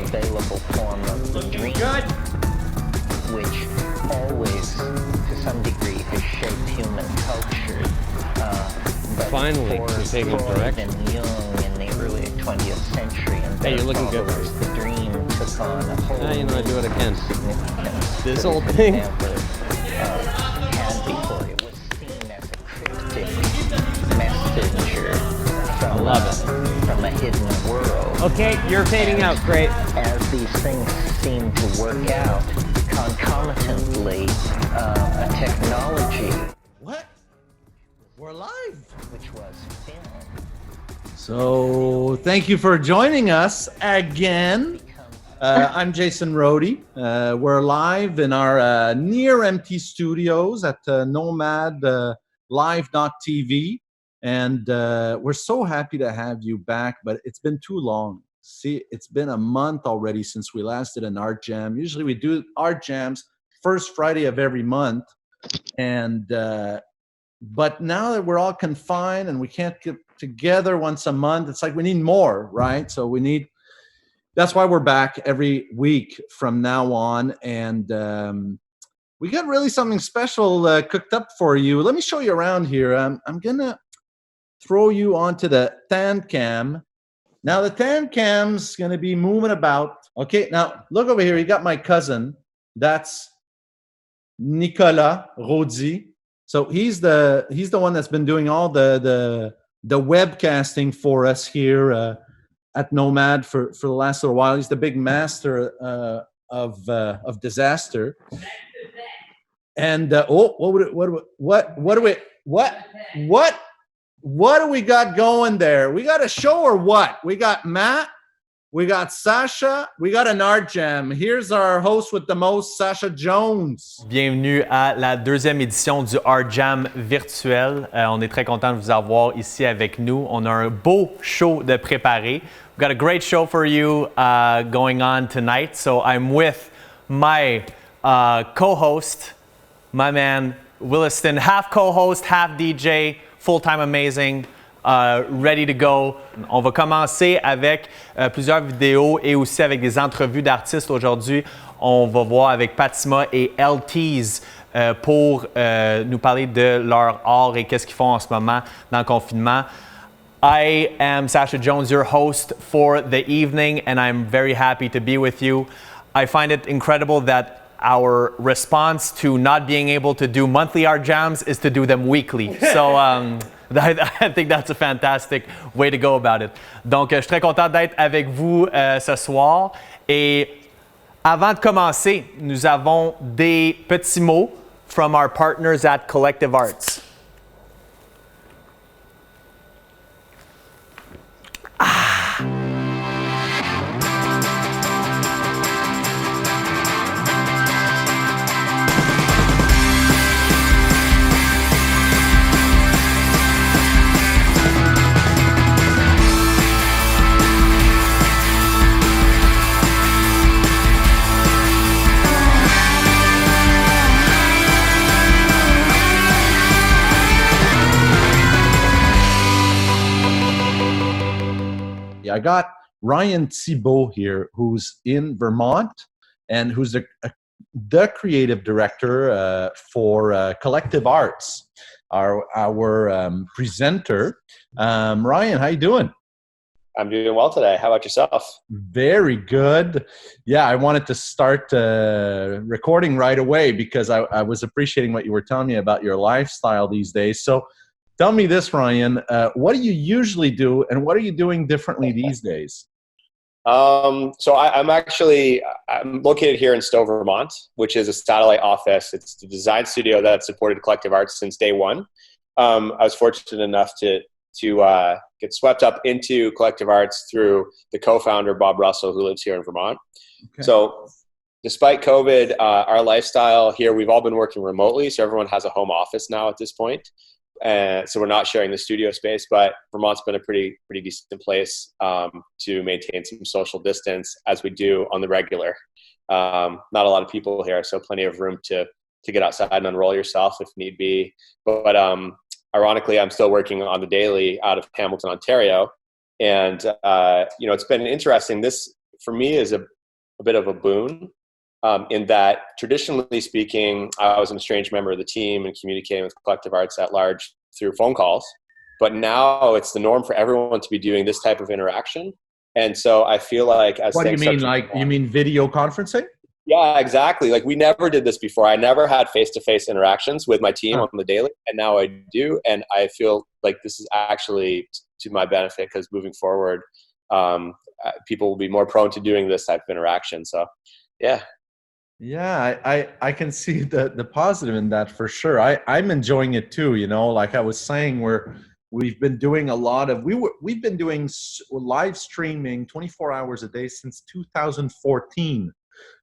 available form of the dream, which always, to some degree, has shaped human culture. But Finally, you're taking Freud direction. and Jung in the early 20th century, and Hey, you're looking good. the dream took on a whole Now you know how to do it again. significance This that whole it thing. never had before. It was seen as a cryptic messenger from a hidden world. Okay, you're fading out. Great. As these things seem to work out, concomitantly, a technology. What? We're live. Which was film. So thank you for joining us again. I'm Jason Rohde. We're live in our near empty studios at NOMAD live.tv. And we're so happy to have you back, but it's been too long. See, it's been a month already since we last did an art jam. Usually we do art jams first Friday of every month. And but now that we're all confined and we can't get together once a month, it's like we need more, right? So that's why we're back every week from now on. And we got really something special cooked up for you. Let me show you around here. I'm gonna throw you onto the tan cam. Now the tan cam's gonna be moving about. Okay, now look over here. You got my cousin. That's Nicolas Rodi. So he's the one that's been doing all the webcasting for us here at NOMAD for the last little while. He's the big master of disaster. And what do we got going there? We got a show or what? We got Matt, we got Sacha, we got an art jam. Here's our host with the most, Sacha Jones. Bienvenue à la deuxième édition du ArtJam virtuel. On est très content de vous avoir ici avec nous. On a un beau show de préparer. We've got a great show for you going on tonight. So I'm with my co-host, my man Williston, half co-host, half DJ, full-time amazing, ready to go. On va commencer avec plusieurs vidéos et aussi avec des entrevues d'artistes aujourd'hui. On va voir avec Fatima et LTs pour nous parler de leur art et qu'est-ce qu'ils font en ce moment dans le confinement. I am Sacha Jones, your host for the evening, and I'm very happy to be with you. I find it incredible that our response to not being able to do monthly art jams is to do them weekly. So I think that's a fantastic way to go about it. Donc, je suis très content d'être avec vous ce soir. Et avant de commencer, nous avons des petits mots from our partners at Collective Arts. I got Ryan Thibault here, who's in Vermont and who's the creative director for Collective Arts, our presenter. Ryan, how you doing? I'm doing well today. How about yourself? Very good. Yeah, I wanted to start recording right away because I was appreciating what you were telling me about your lifestyle these days. So tell me this, Ryan, what do you usually do and what are you doing differently these days? So I'm located here in Stowe, Vermont, which is a satellite office. It's the design studio that supported Collective Arts since day one. I was fortunate enough to get swept up into Collective Arts through the co-founder, Bob Russell, who lives here in Vermont. Okay. So despite COVID, our lifestyle here, we've all been working remotely. So everyone has a home office now at this point. So we're not sharing the studio space, but Vermont's been a pretty decent place to maintain some social distance as we do on the regular. Not a lot of people here, so plenty of room to get outside and unroll yourself if need be. But ironically, I'm still working on the daily out of Hamilton, Ontario. And, it's been interesting. This, for me, is a bit of a boon, in that traditionally speaking, I was an estranged member of the team and communicating with Collective Arts at large through phone calls. But now it's the norm for everyone to be doing this type of interaction. And so I feel like as What do you things mean? start to Like, you mean video conferencing? Yeah, exactly. Like we never did this before. I never had face-to-face interactions with my team on the daily, and now I do. And I feel like this is actually to my benefit, because moving forward, people will be more prone to doing this type of interaction. So, yeah. Yeah, I can see the positive in that for sure. I'm enjoying it too. You know, like I was saying, we've been doing a lot of we've been doing live streaming 24 hours a day since 2014.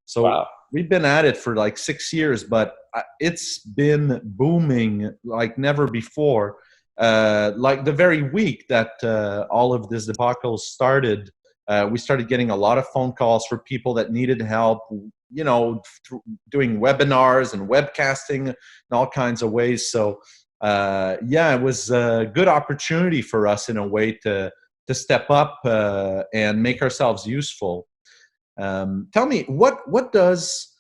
So Wow. We've been at it for like 6 years, but it's been booming like never before. Like the very week that all of this debacle started, we started getting a lot of phone calls for people that needed help, you know, doing webinars and webcasting and all kinds of ways. So yeah, it was a good opportunity for us in a way to step up and make ourselves useful. Tell me, what does,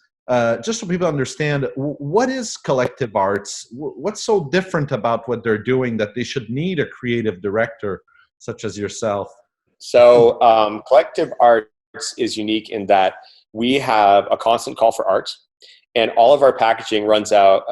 just so people understand, what is Collective Arts? What's so different about what they're doing that they should need a creative director such as yourself? So Collective Arts is unique in that we have a constant call for art, and all of our packaging runs out,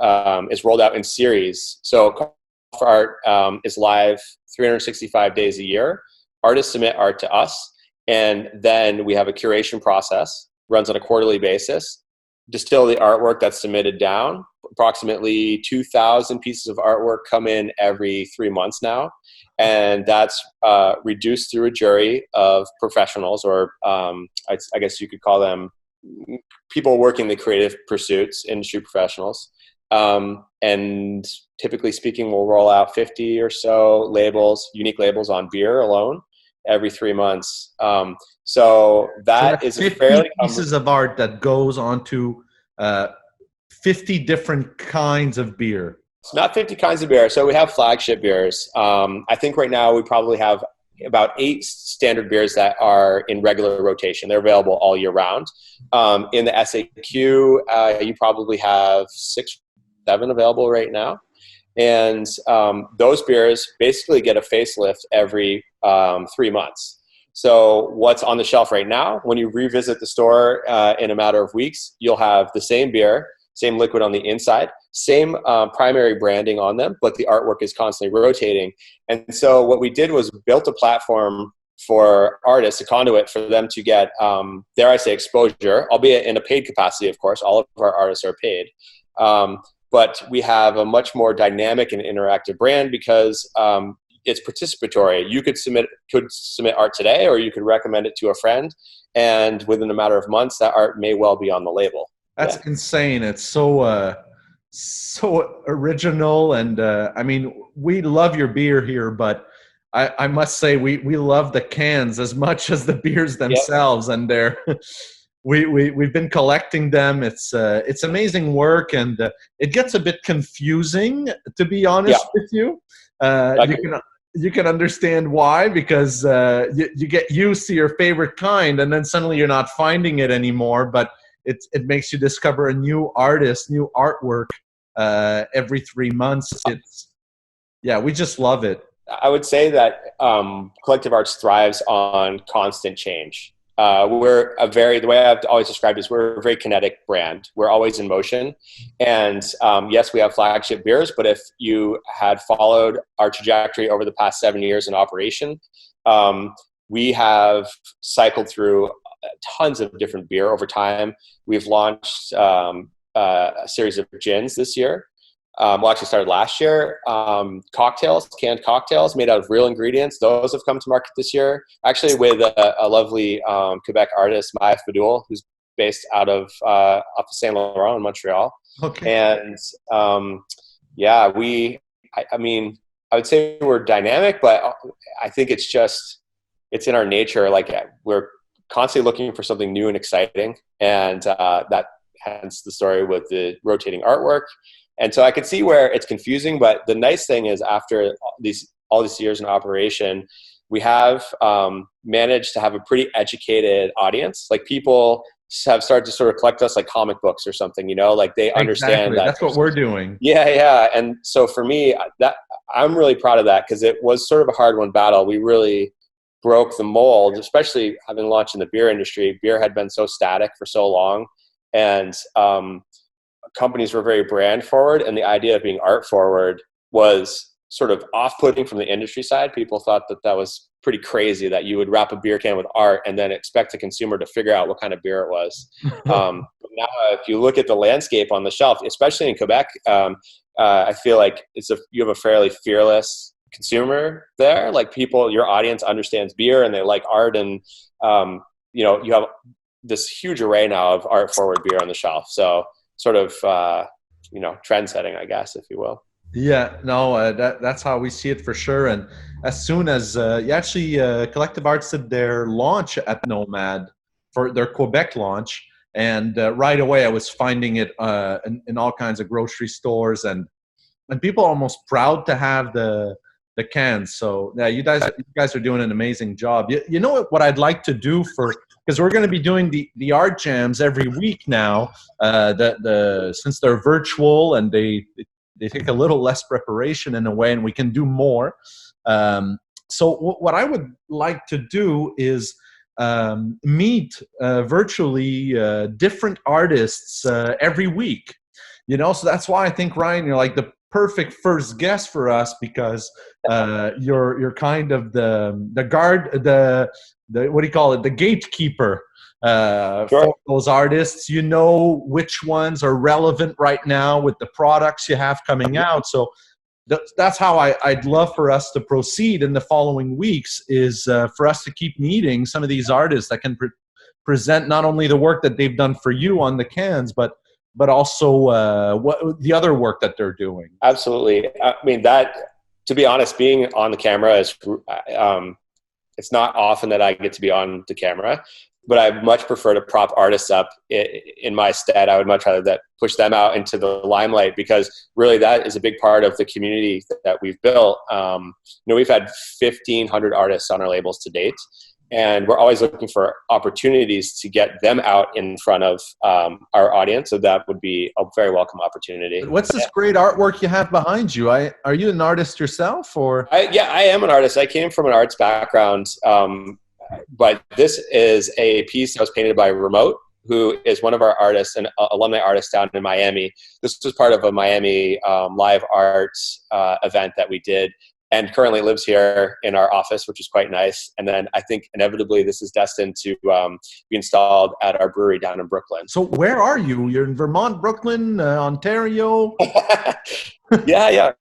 is rolled out in series. So Call for Art is live 365 days a year. Artists submit art to us, and then we have a curation process, runs on a quarterly basis, distill the artwork that's submitted down. Approximately 2,000 pieces of artwork come in every 3 months now, and that's reduced through a jury of professionals, or I guess you could call them people working the creative pursuits, industry professionals. And typically speaking, we'll roll out 50 or so labels, unique labels on beer alone, every 3 months. So that is 50 a fairly pieces of art that goes onto 50 different kinds of beer. It's not 50 kinds of beer. So we have flagship beers. I think right now we probably have about 8 standard beers that are in regular rotation. They're available all year round. In the SAQ, you probably have 6, 7 available right now. And those beers basically get a facelift every 3 months. So what's on the shelf right now, when you revisit the store in a matter of weeks, you'll have the same beer, same liquid on the inside, same primary branding on them, but the artwork is constantly rotating. And so what we did was built a platform for artists, a conduit for them to get, dare I say, exposure, albeit in a paid capacity, of course. All of our artists are paid. But we have a much more dynamic and interactive brand because it's participatory. You could submit art today, or you could recommend it to a friend, and within a matter of months, that art may well be on the label. That's insane. It's so original, and I mean, we love your beer here, but I must say we love the cans as much as the beers themselves, and they're we've been collecting them. It's amazing work, and it gets a bit confusing, to be honest with you. You can understand why, because you get used to your favorite kind, and then suddenly you're not finding it anymore. But it makes you discover a new artist, new artwork every 3 months. We just love it. I would say that Collective Arts thrives on constant change. The way I've always described it is we're a very kinetic brand. We're always in motion. And yes, we have flagship beers, but if you had followed our trajectory over the past 7 years in operation, we have cycled through tons of different beer over time. We've launched a series of gins this year. Actually started last year. Cocktails, canned cocktails made out of real ingredients. Those have come to market this year, actually with a lovely Quebec artist, Matt Williston, who's based out of Saint Laurent in Montreal. Okay. And I mean, I would say we're dynamic, but I think it's in our nature. Like we're constantly looking for something new and exciting, and that hence the story with the rotating artwork. And so I could see where it's confusing, but the nice thing is after all these years in operation, we have managed to have a pretty educated audience. Like people have started to sort of collect us like comic books or something, you know, like they understand that. That's what we're doing. Yeah. And so for me, that I'm really proud of that, because it was sort of a hard won battle. We really broke the mold, especially having launched in the beer industry. Beer had been so static for so long, and companies were very brand forward, and the idea of being art forward was sort of off-putting from the industry side. People thought that that was pretty crazy, that you would wrap a beer can with art and then expect the consumer to figure out what kind of beer it was. But now, if you look at the landscape on the shelf, especially in Quebec, I feel like you have a fairly fearless consumer there. Like your audience understands beer and they like art, and you know, you have this huge array now of art-forward beer on the shelf. So sort of you know, trend setting, I guess, if you will. Yeah, no, that's how we see it for sure. And as soon as Collective Arts did their launch at NOMAD for their Quebec launch, and right away I was finding it in all kinds of grocery stores, and people are almost proud to have the cans. So yeah, you guys are doing an amazing job. You know what I'd like to do because we're going to be doing the art jams every week now. Since they're virtual and they take a little less preparation in a way, and we can do more. So what I would like to do is meet virtually different artists every week. You know, so that's why I think, Ryan, you're like the perfect first guest for us, because you're kind of the guard, the what do you call it, the gatekeeper for those artists. You know which ones are relevant right now with the products you have coming out. So that's how I'd love for us to proceed in the following weeks, is for us to keep meeting some of these artists that can present not only the work that they've done for you on the cans, but also what the other work that they're doing. Absolutely. I mean, that, to be honest, being on the camera is it's not often that I get to be on the camera, but I much prefer to prop artists up in my stead. I would much rather that push them out into the limelight, because really that is a big part of the community that we've built. You know, we've had 1,500 artists on our labels to date, and we're always looking for opportunities to get them out in front of our audience. So that would be a very welcome opportunity. What's this great artwork you have behind you? Are you an artist yourself, or? Yeah, I am an artist. I came from an arts background, but this is a piece that was painted by Remote, who is one of our artists, an alumni artist down in Miami. This was part of a Miami live arts event that we did, and currently lives here in our office, which is quite nice. And then I think inevitably this is destined to be installed at our brewery down in Brooklyn. So where are you? You're in Vermont, Brooklyn, Ontario? Yeah.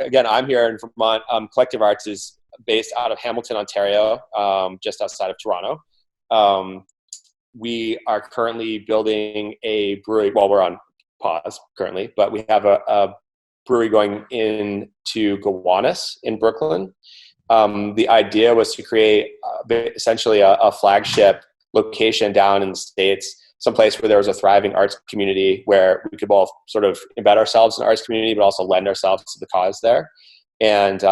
Again, I'm here in Vermont. Collective Arts is based out of Hamilton, Ontario, just outside of Toronto. We are currently building a brewery. Well, we're on pause currently, but we have a brewery going into Gowanus in Brooklyn. The idea was to create essentially a flagship location down in the States, someplace where there was a thriving arts community, where we could both sort of embed ourselves in the arts community, but also lend ourselves to the cause there. And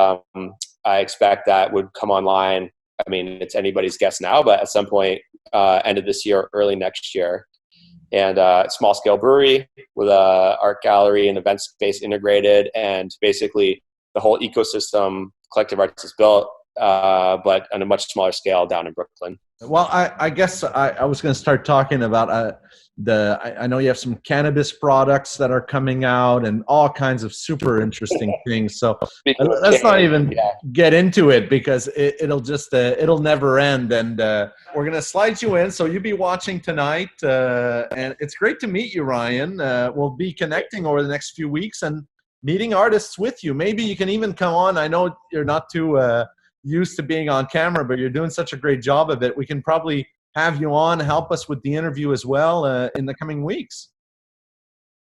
I expect that would come online. I mean, it's anybody's guess now, but at some point, end of this year, or early next year. And small scale brewery with a art gallery and event space integrated, and basically the whole ecosystem Collective Arts is built, but on a much smaller scale down in Brooklyn. Well, I guess I was going to start talking about I know you have some cannabis products that are coming out and all kinds of super interesting things. So let's not even get into it, because it'll never end. And we're going to slide you in. So you'll be watching tonight. And it's great to meet you, Ryan. We'll be connecting over the next few weeks and meeting artists with you. Maybe you can even come on. I know you're not too used to being on camera, but you're doing such a great job of it. We can probably have you on, help us with the interview as well in the coming weeks.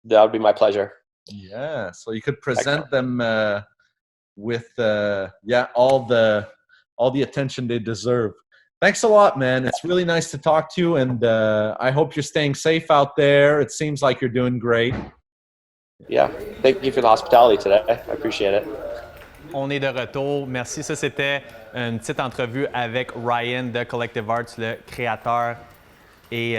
That would be my pleasure. Yeah, so you could present them with all the attention they deserve. Thanks a lot, man. It's really nice to talk to you, and I hope you're staying safe out there. It seems like you're doing great. Yeah, thank you for the hospitality today. I appreciate it. On est de retour. Merci. Ça, c'était une petite entrevue avec Ryan de Collective Arts, le créateur et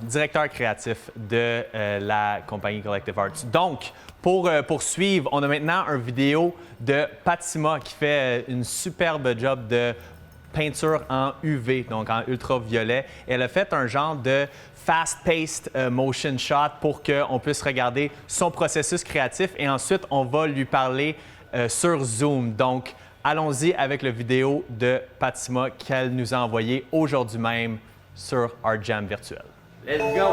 directeur créatif de la compagnie Collective Arts. Donc, pour poursuivre, on a maintenant une vidéo de Fatima qui fait une superbe job de peinture en UV, donc en ultraviolet. Elle a fait un genre de fast-paced motion shot pour qu'on puisse regarder son processus créatif et ensuite, on va lui parler sur Zoom. Donc, allons-y avec la vidéo de Fatima qu'elle nous a envoyée aujourd'hui même sur ArtJam virtuel. Let's go!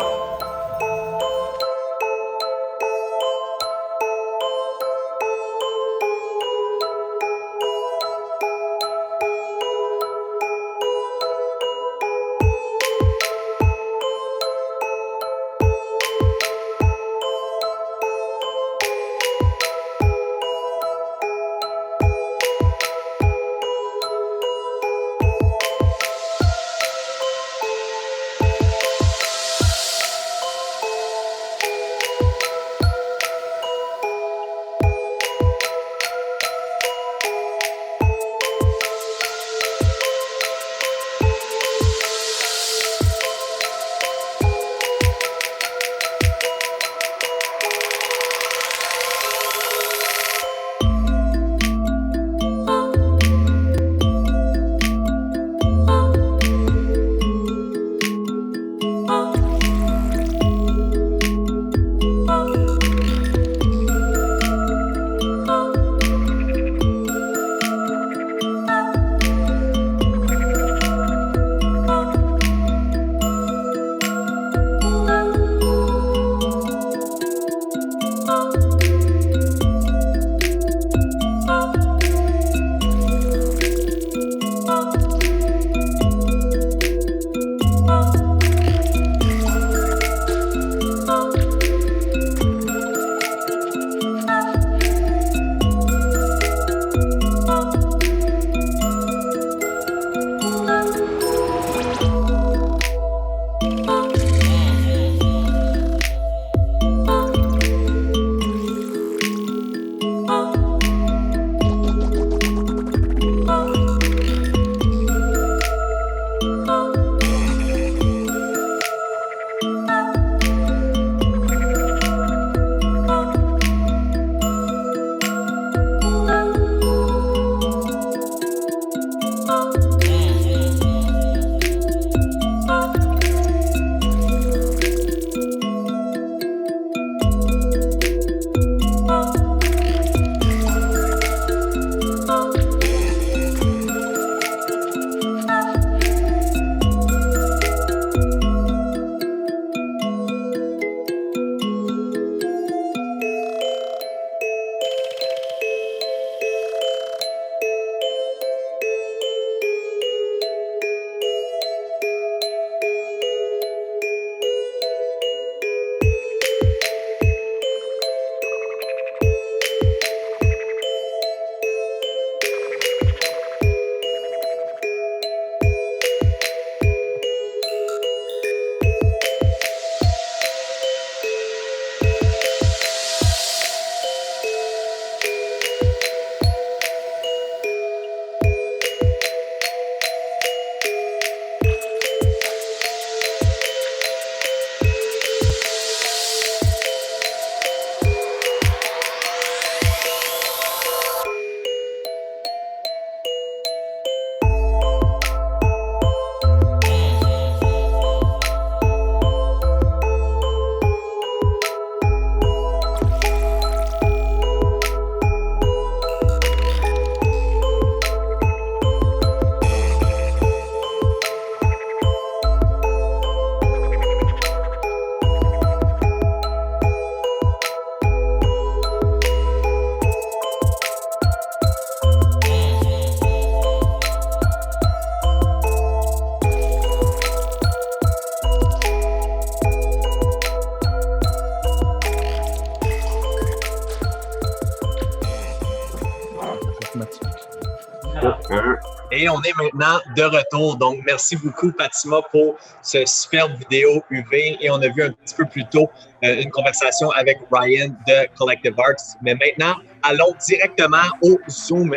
Et on est maintenant de retour. Donc, merci beaucoup, Fatima, pour ce superbe vidéo UV. Et on a vu un petit peu plus tôt une conversation avec Ryan de Collective Arts. Mais maintenant, allons directement au Zoom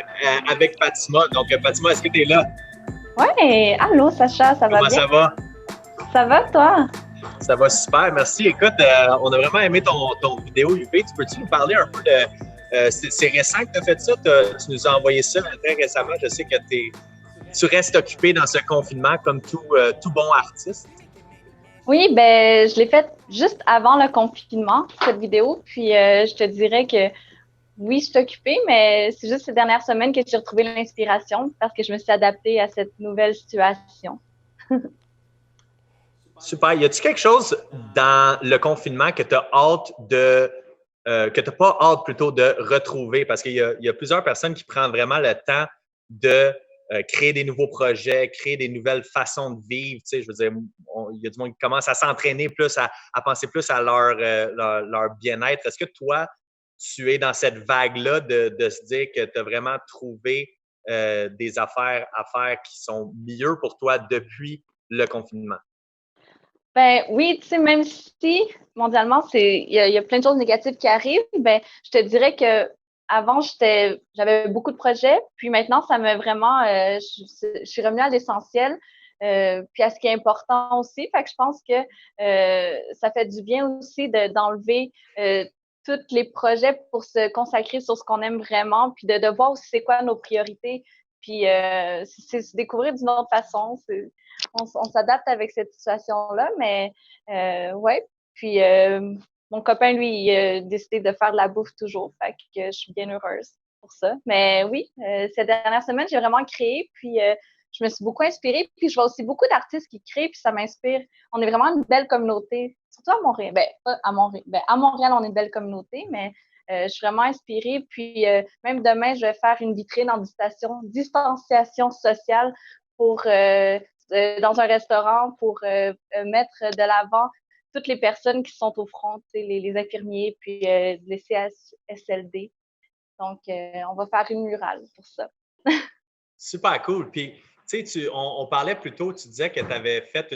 avec Fatima. Donc, Fatima, est-ce que tu es là? Ouais, allô Sacha, ça va bien? Comment ça va? Ça va, toi? Ça va super, merci. Écoute, on a vraiment aimé ton vidéo UV. Tu nous parler un peu de... c'est récent que tu as fait ça? Tu nous as envoyé ça très récemment. Je sais que tu restes occupé dans ce confinement comme tout bon artiste. Oui, ben je l'ai faite juste avant le confinement, cette vidéo. Puis je te dirais que oui, je suis occupée, mais c'est juste ces dernières semaines que j'ai retrouvé l'inspiration parce que je me suis adaptée à cette nouvelle situation. Super. Y a-t-il quelque chose dans le confinement que tu as hâte que tu n'as pas hâte plutôt de retrouver? Parce qu'il y a plusieurs personnes qui prennent vraiment le temps de créer des nouveaux projets, créer des nouvelles façons de vivre. Tu sais, je veux dire, il y a du monde qui commence à s'entraîner plus, à penser plus à leur bien-être. Est-ce que toi, tu es dans cette vague-là de se dire que tu as vraiment trouvé des affaires à faire qui sont mieux pour toi depuis le confinement? Ben oui, tu sais, même si mondialement, il y a plein de choses négatives qui arrivent, ben je te dirais que avant, j'avais beaucoup de projets, puis maintenant, ça me vraiment, je suis revenue à l'essentiel, puis à ce qui est important aussi. Fait que je pense que ça fait du bien aussi d'enlever tous les projets pour se consacrer sur ce qu'on aime vraiment, puis de voir aussi c'est quoi nos priorités, puis c'est se découvrir d'une autre façon. On s'adapte avec cette situation-là, mais ouais. Puis mon copain, lui, il a décidé de faire de la bouffe toujours, fait que je suis bien heureuse pour ça. Mais oui, cette dernière semaine, j'ai vraiment créé, puis je me suis beaucoup inspirée, puis je vois aussi beaucoup d'artistes qui créent, puis ça m'inspire. On est vraiment une belle communauté, surtout à Montréal. Ben, pas à Montréal. Ben, à Montréal, on est une belle communauté, mais je suis vraiment inspirée. Puis même demain, je vais faire une vitrine en distanciation sociale pour dans un restaurant pour mettre de l'avant toutes les personnes qui sont au front, les infirmiers, puis les CHSLD. Donc, on va faire une murale pour ça. Super cool. Puis, tu sais, on parlait plus tôt, tu disais que tu avais fait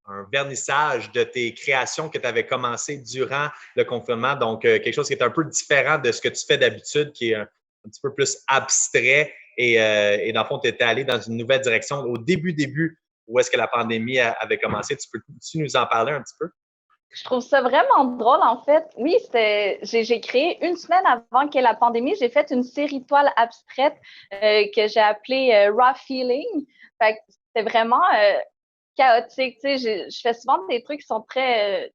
un vernissage de tes créations que tu avais commencé durant le confinement. Donc, quelque chose qui est un peu différent de ce que tu fais d'habitude, qui est un petit peu plus abstrait. Et dans le fond, tu étais allé dans une nouvelle direction au début, où est-ce que la pandémie avait commencé. Tu nous en parler un petit peu? Je trouve ça vraiment drôle, en fait. Oui, j'ai créé une semaine avant qu'il y ait la pandémie. J'ai fait une série de toiles abstraites que j'ai appelée Raw Feeling. Fait que c'était vraiment chaotique. Tu sais, je fais souvent des trucs qui sont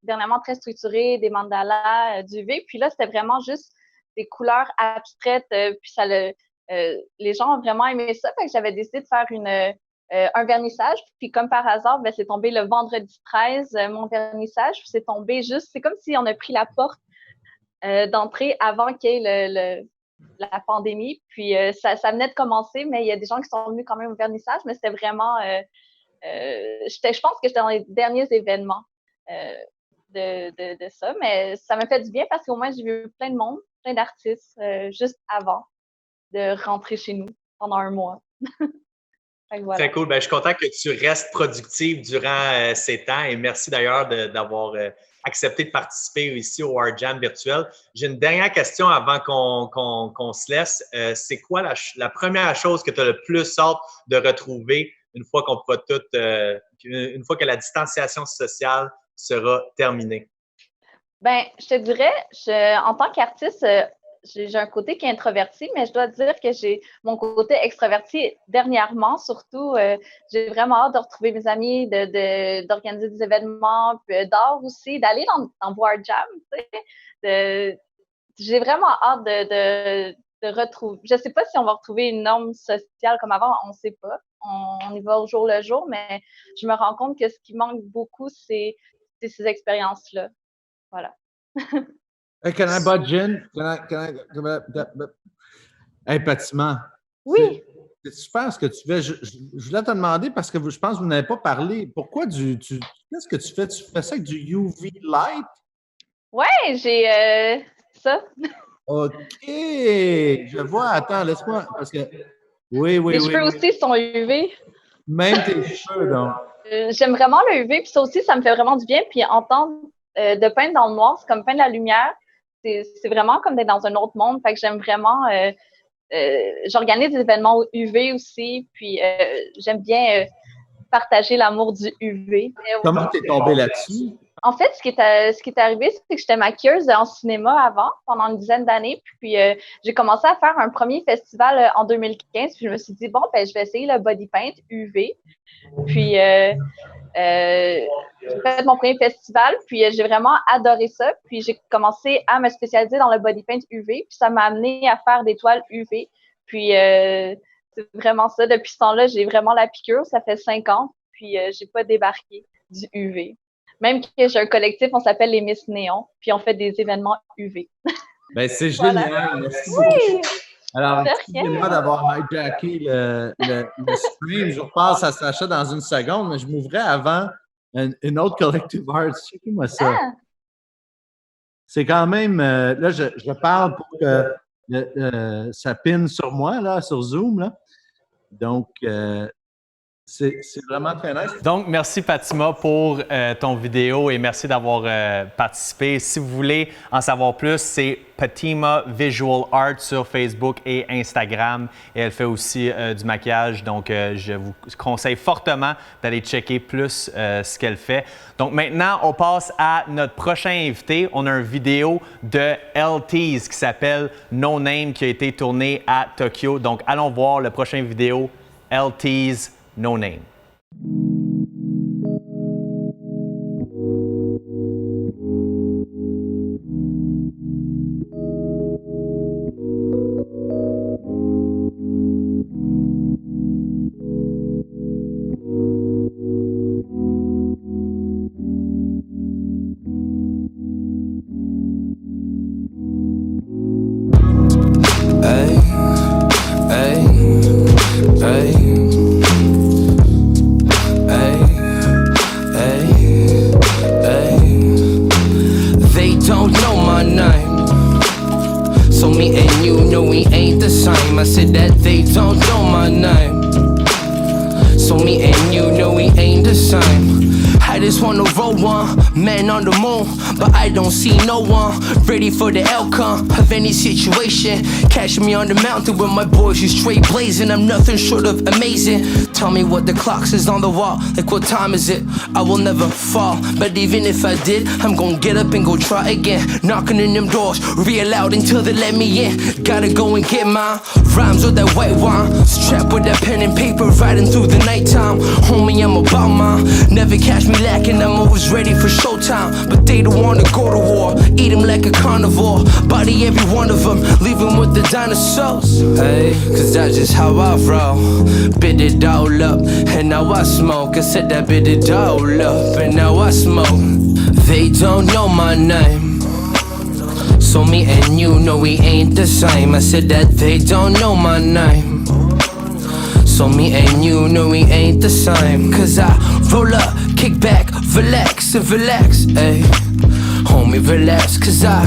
dernièrement très structurés, des mandalas, du V. Puis là, c'était vraiment juste des couleurs abstraites. Puis les gens ont vraiment aimé ça. Fait que j'avais décidé de faire un vernissage. Puis comme par hasard, ben, c'est tombé le vendredi 13, mon vernissage. Puis c'est tombé juste, c'est comme si on a pris la porte d'entrée avant qu'il y ait la pandémie. Puis ça venait de commencer, mais il y a des gens qui sont venus quand même au vernissage. Mais c'était vraiment, je pense que j'étais dans les derniers événements de ça. Mais ça m'a fait du bien parce qu'au moins, j'ai vu plein de monde, plein d'artistes juste avant de rentrer chez nous pendant un mois. Voilà. Très cool. Ben, je suis content que tu restes productive durant ces temps et merci d'ailleurs d'avoir accepté de participer ici au ArtJam virtuel. J'ai une dernière question avant qu'on se laisse. C'est quoi la première chose que tu as le plus hâte de retrouver une fois qu'on pourra une fois que la distanciation sociale sera terminée? Ben, je te dirais, en tant qu'artiste, j'ai un côté qui est introverti, mais je dois dire que j'ai mon côté extraverti dernièrement, surtout. J'ai vraiment hâte de retrouver mes amis, d'organiser des événements, puis d'art aussi, d'aller dans ArtJam, tu sais. J'ai vraiment hâte de retrouver. Je sais pas si on va retrouver une norme sociale comme avant, on sait pas. On y va au jour le jour, mais je me rends compte que ce qui manque beaucoup, c'est ces expériences-là. Voilà. Hey, can I butt gin? Hey, Patiment. Oui. C'est super ce que tu fais. Je voulais te demander, parce que je pense que vous n'avez pas parlé, pourquoi qu'est-ce que tu fais? Tu fais ça avec du UV light? Ouais, j'ai ça. OK. Je vois. Attends, laisse-moi. Parce que. Oui. Mes cheveux aussi sont UV. Même tes cheveux, donc. J'aime vraiment le UV, puis ça aussi, ça me fait vraiment du bien. Puis entendre de peindre dans le noir, c'est comme peindre la lumière. C'est vraiment comme d'être dans un autre monde. Fait que j'aime vraiment. J'organise des événements UV aussi, puis j'aime bien partager l'amour du UV. Comment t'es tombé là-dessus? En fait, ce qui est arrivé, c'est que j'étais maquilleuse en cinéma avant, pendant une dizaine d'années. Puis, j'ai commencé à faire un premier festival en 2015. Puis, je me suis dit, bon, ben, je vais essayer le body paint UV. Puis, j'ai fait mon premier festival. Puis, j'ai vraiment adoré ça. Puis, j'ai commencé à me spécialiser dans le body paint UV. Puis, ça m'a amené à faire des toiles UV. Puis, c'est vraiment ça. Depuis ce temps-là, j'ai vraiment la piqûre. Ça fait 5 ans. Puis, j'ai pas débarqué du UV. Même que j'ai un collectif, on s'appelle les Miss Néon, puis on fait des événements UV. Ben, c'est Voilà. génial. Merci Oui. beaucoup. Alors, De excusez-moi d'avoir hijacké le stream. Je repasse à Sacha dans une seconde, mais je m'ouvrais avant une autre Collective Arts. Checkez-moi ça. Ah. C'est quand même... là, je parle pour que ça pine sur moi, là, sur Zoom. Là. Donc, c'est vraiment très nice. Donc, merci Fatima pour ton vidéo et merci d'avoir participé. Si vous voulez en savoir plus, c'est Fatima Visual Art sur Facebook et Instagram. Et elle fait aussi du maquillage. Donc, je vous conseille fortement d'aller checker plus ce qu'elle fait. Donc, maintenant, on passe à notre prochain invité. On a une vidéo de LTs qui s'appelle No Name qui a été tournée à Tokyo. Donc, allons voir le prochain vidéo LTs No Name. Hey, hey, hey. Don't know my name, so me and you know we ain't the same. I said that they don't know my name, so me and you know we ain't the same. I just wanna roll one, man on the moon, but I don't see no one ready for the outcome of any situation. Catch me on the mountain with my boys, you straight blazing. I'm nothing short of amazing. Tell me what the clock says on the wall, like what time is it? I will never fall, but even if I did, I'm gonna get up and go try again. Knocking in them doors, real loud until they let me in. Gotta go and get my rhymes with that white wine, strapped with that pen and paper, riding through the nighttime. Homie, I'm about mine, never catch me lacking, I'm always ready for showtime. But they don't wanna go to war, eat them like a carnivore. Body every one of them, leave them with the dinosaurs. Hey, cause that's just how I roll. Bit it all up, and now I smoke. I said that bit it all up, and now I smoke. They don't know my name, so me and you know we ain't the same. I said that they don't know my name, so me and you know we ain't the same. Cause I roll up, kick back, relax and relax, ayy. Homie, relax, cause I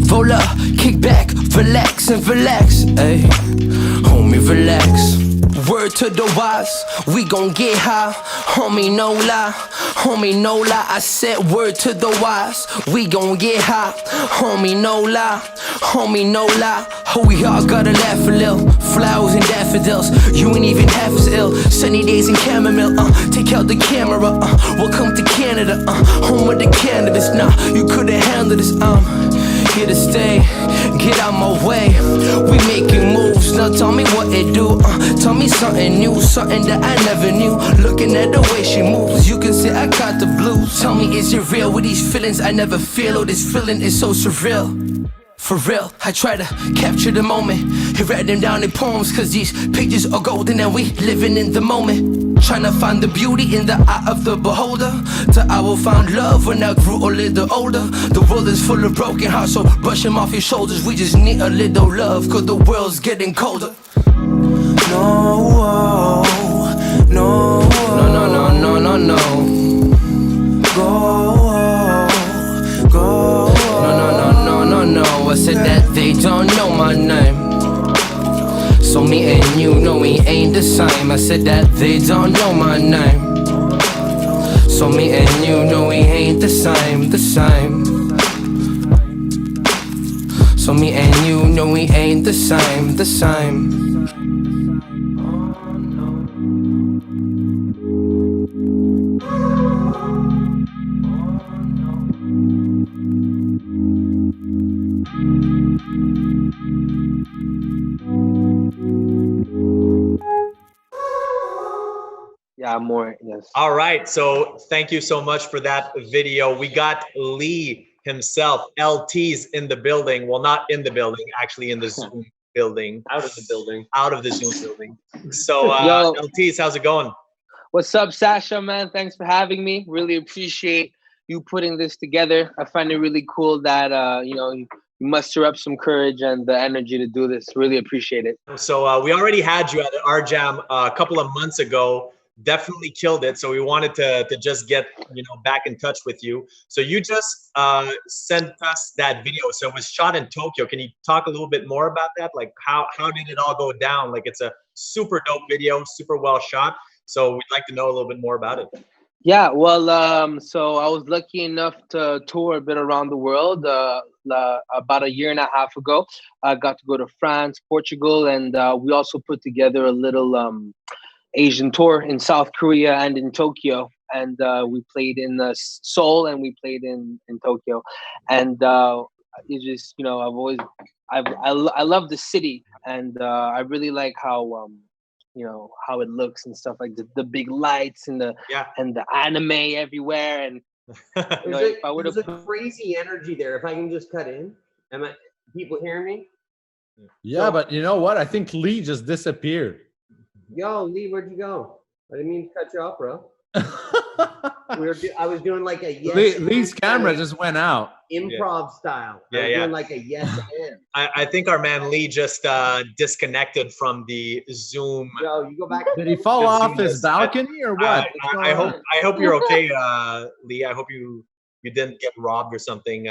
roll up, kick back, relax and relax, ayy. Homie, relax. Word to the wise, we gon' get high. Homie, no lie, homie, no lie. I said word to the wise, we gon' get high. Homie, no lie, homie, no lie. Oh, we all gotta laugh a little. Flowers and daffodils, you ain't even half as ill. Sunny days in chamomile, take out the camera, welcome to Canada, home of the cannabis. Nah, you couldn't handle this, here to stay, get out my way. We making moves, now tell me what it do. Tell me something new, something that I never knew. Looking at the way she moves, you can say I got the blues. Tell me, is it real with these feelings I never feel? Oh, this feeling is so surreal. For real, I try to capture the moment and write them down in poems, cause these pictures are golden and we living in the moment. Trying to find the beauty in the eye of the beholder. Till I will find love when I grew a little older. The world is full of broken hearts, so brush them off your shoulders. We just need a little love, cause the world's getting colder. No, no, no, no, no, no, no. Go, no, I said that they don't know my name, so me and you know we ain't the same. I said that they don't know my name, so me and you know we ain't the same, the same. So me and you know we ain't the same, the same. more. Yes. All right. So thank you so much for that video. We got Lee himself, LT's in the building. Well, not in the building, actually in the Zoom building. Out of the building. Out of the Zoom building. So Yo. LT's, how's it going? What's up, Sacha, man? Thanks for having me. Really appreciate you putting this together. I find it really cool that, you muster up some courage and the energy to do this. Really appreciate it. So we already had you at the ArtJam a couple of months ago. Definitely killed it. So we wanted to just get, back in touch with you. So you just sent us that video. So it was shot in Tokyo. Can you talk a little bit more about that? Like how did it all go down? Like it's a super dope video, super well shot. So we'd like to know a little bit more about it. Yeah, well, so I was lucky enough to tour a bit around the world. About a year and a half ago, I got to go to France, Portugal, and we also put together a little Asian tour in South Korea and in Tokyo. And we played in Seoul and we played in Tokyo. And it just, I love the city, and I really like how how it looks and stuff, like the big lights and the anime everywhere. And there's a crazy energy there. If I can just cut in, people hearing me? Yeah, but you know what? I think Lee just disappeared. Yo, Lee, where'd you go? I didn't mean to cut you off, bro. I was doing like a yes. Lee's camera just went out. Improv style. Doing like a yes and. I think our man Lee just disconnected from the Zoom. Yo, you go back. Did he fall off his balcony or what? I hope you're okay, Lee. I hope you didn't get robbed or something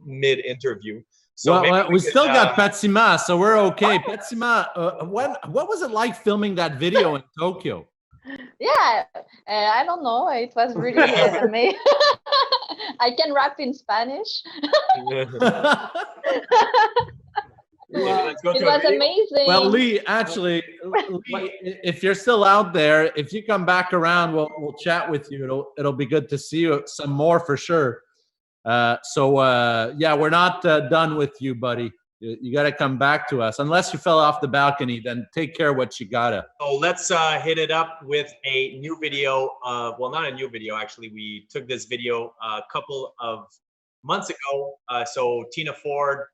mid-interview. So well, we still got Petsima, so we're okay. Petsima, what was it like filming that video in Tokyo? Yeah, I don't know. It was really amazing. I can rap in Spanish. Let's go It was amazing. Well, Lee, actually, if you're still out there, if you come back around, we'll chat with you. It'll be good to see you some more for sure. Yeah, we're not done with you, buddy. You got to come back to us. Unless you fell off the balcony, then take care of what you gotta. So let's hit it up with a new video. Well, not a new video, actually. We took this video a couple of months ago. So Tina Ford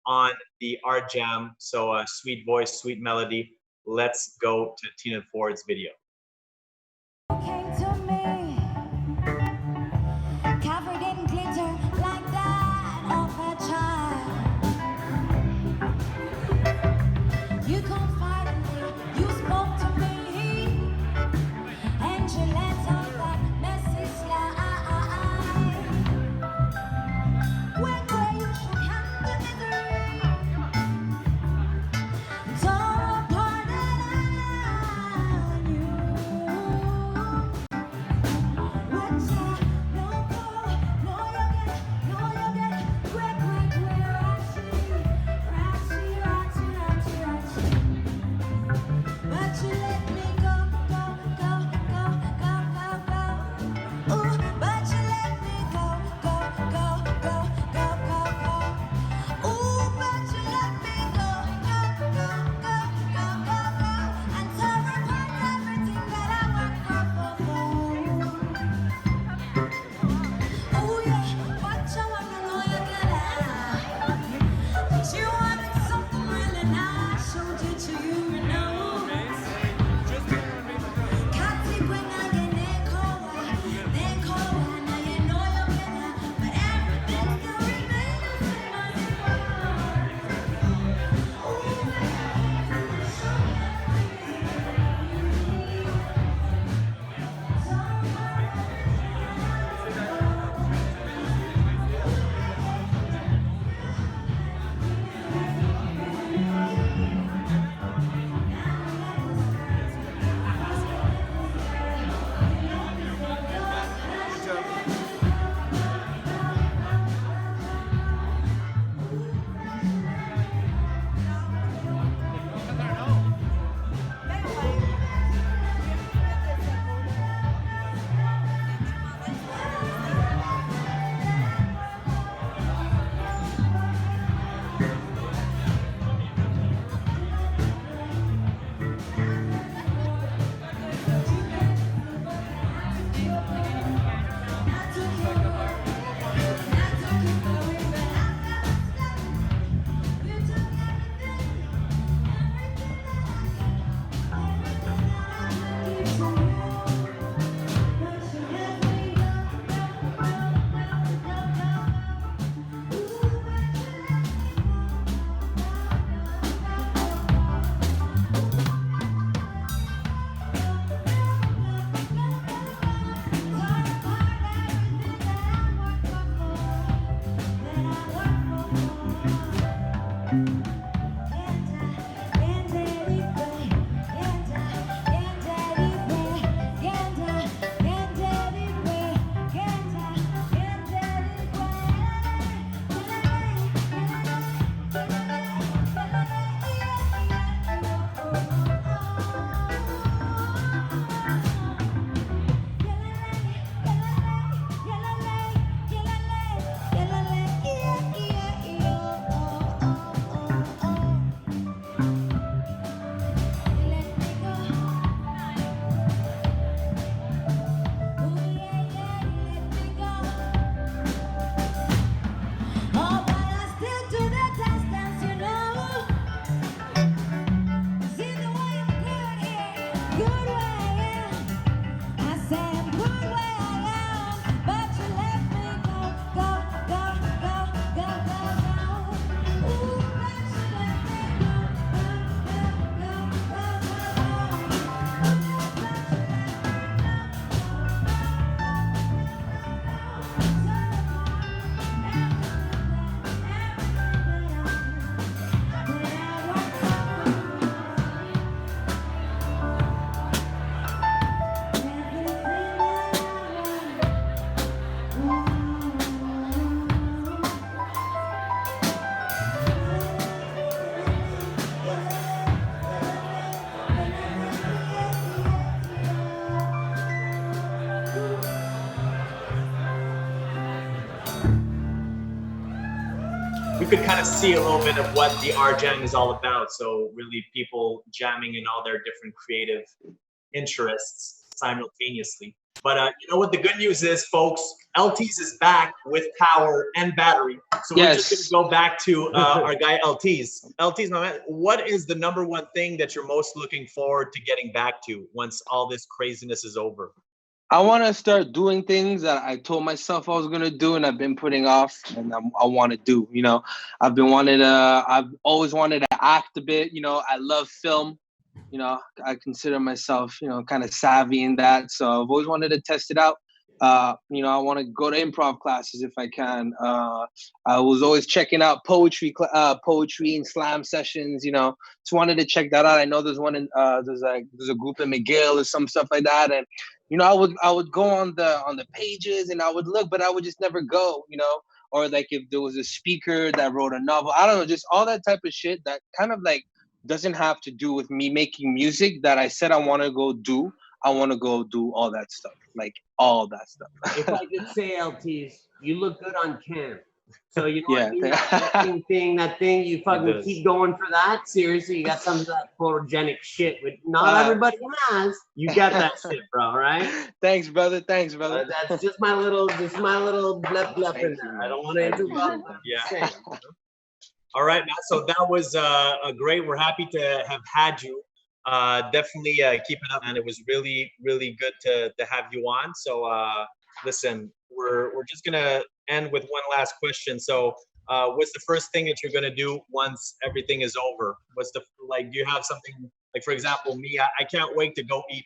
on the ArtJam. So sweet voice, sweet melody. Let's go to Tina Ford's video. Came to me, covered in glitter like that of a child. You confided in me, you spoke to me, and you let out that messy slide. Where you shook hands the misery, tore apart and I knew. we could kind of see a little bit of what the ArtJam is all about. So really people jamming in all their different creative interests simultaneously. But you know what the good news is, folks? LT's is back with power and battery. So we're just going to go back to our guy LT's. LT's, my man, what is the #1 thing that you're most looking forward to getting back to once all this craziness is over? I want to start doing things that I told myself I was going to do and I've been putting off, and I want to do, you know. I've always wanted to act a bit, you know. I love film. You know, I consider myself, you know, kind of savvy in that. So I've always wanted to test it out. You know, I want to go to improv classes if I can. I was always checking out poetry and slam sessions, you know. Just wanted to check that out. I know there's one in, there's a group in McGill or some stuff like that. And, you know, I would go on the pages and I would look, but I would just never go, you know. Or like if there was a speaker that wrote a novel, I don't know, just all that type of shit that kind of like doesn't have to do with me making music that I said I want to go do. I want to go do all that stuff, like all that stuff. If I could say, LT's, you look good on cam. So you know what I mean? That thing, you fucking keep going for that. Seriously, you got some of that photogenic shit, which not everybody has. You got that shit, bro, right? Thanks, brother. Thanks, brother. That's just my little bluff in there. I don't want to interrupt. Yeah. All right, Matt. So that was great. We're happy to have had you. Definitely keep it up, and it was really, really good to have you on. So listen, we're just gonna end with one last question. So what's the first thing that you're gonna do once everything is over? Do you have something, like, for example, me, I can't wait to go eat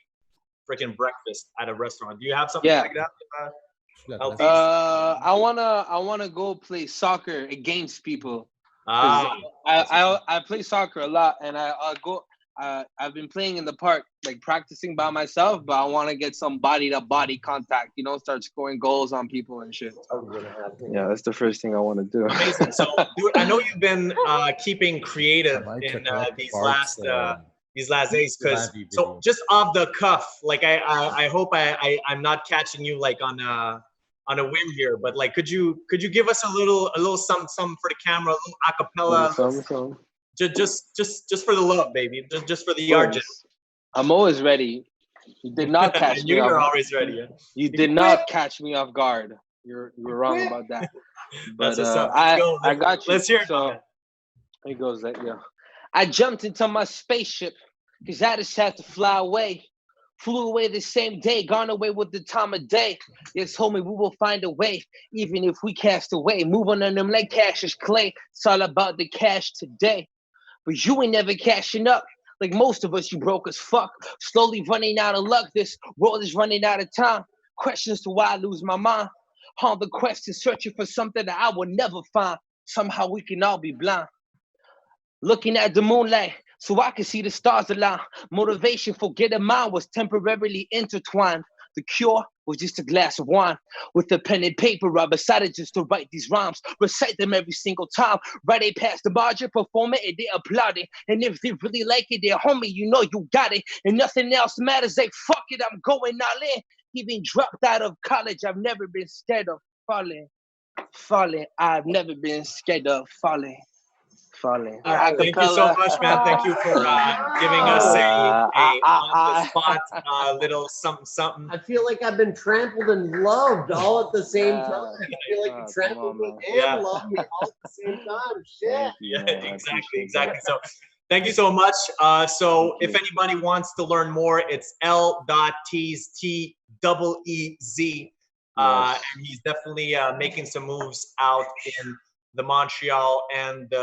freaking breakfast at a restaurant. Do you have something like that? I wanna go play soccer against people. I play soccer a lot, and I've been playing in the park, like practicing by myself, but I want to get some body-to-body contact, you know, start scoring goals on people and shit. Yeah, that's the first thing I want to do. Amazing. So, dude, I know you've been keeping creative in these last days, because so just off the cuff, like I hope I'm not catching you like on a whim here, but like, could you give us a little something for the camera, a little acapella? Just for the love, baby. Just for the ArtJam. I'm always ready. You did not catch me. You're always ready. Yeah? You did not catch me off guard. You were wrong about that. But I got you. Let's hear it. So it goes like, yeah. I jumped into my spaceship because I just had to fly away. Flew away the same day, gone away with the time of day. Yes, homie, we will find a way, even if we cast away. Moving on them like cash is clay. It's all about the cash today. But you ain't never cashing up. Like most of us, you broke as fuck. Slowly running out of luck. This world is running out of time. Questions to why I lose my mind. On the quest is searching for something that I will never find. Somehow we can all be blind. Looking at the moonlight so I can see the stars align. Motivation for getting mine was temporarily intertwined. The cure was just a glass of wine. With a pen and paper, I decided just to write these rhymes. Recite them every single time. Right they past the margin, perform it, and they applaud it. And if they really like it, they're homie, you know you got it. And nothing else matters, like fuck it, I'm going all in. Even dropped out of college, I've never been scared of falling. I've never been scared of falling. Thank you so much, man. Thank you for giving us a on-the-spot little something. I feel like I've been trampled and loved all at the same time. I feel like you trampled me and loved me all at the same time. Shit. Yeah, exactly. So thank you so much. So if anybody wants to learn more, it's L.T's T-E-E-Z. And he's definitely making some moves out in the Montreal and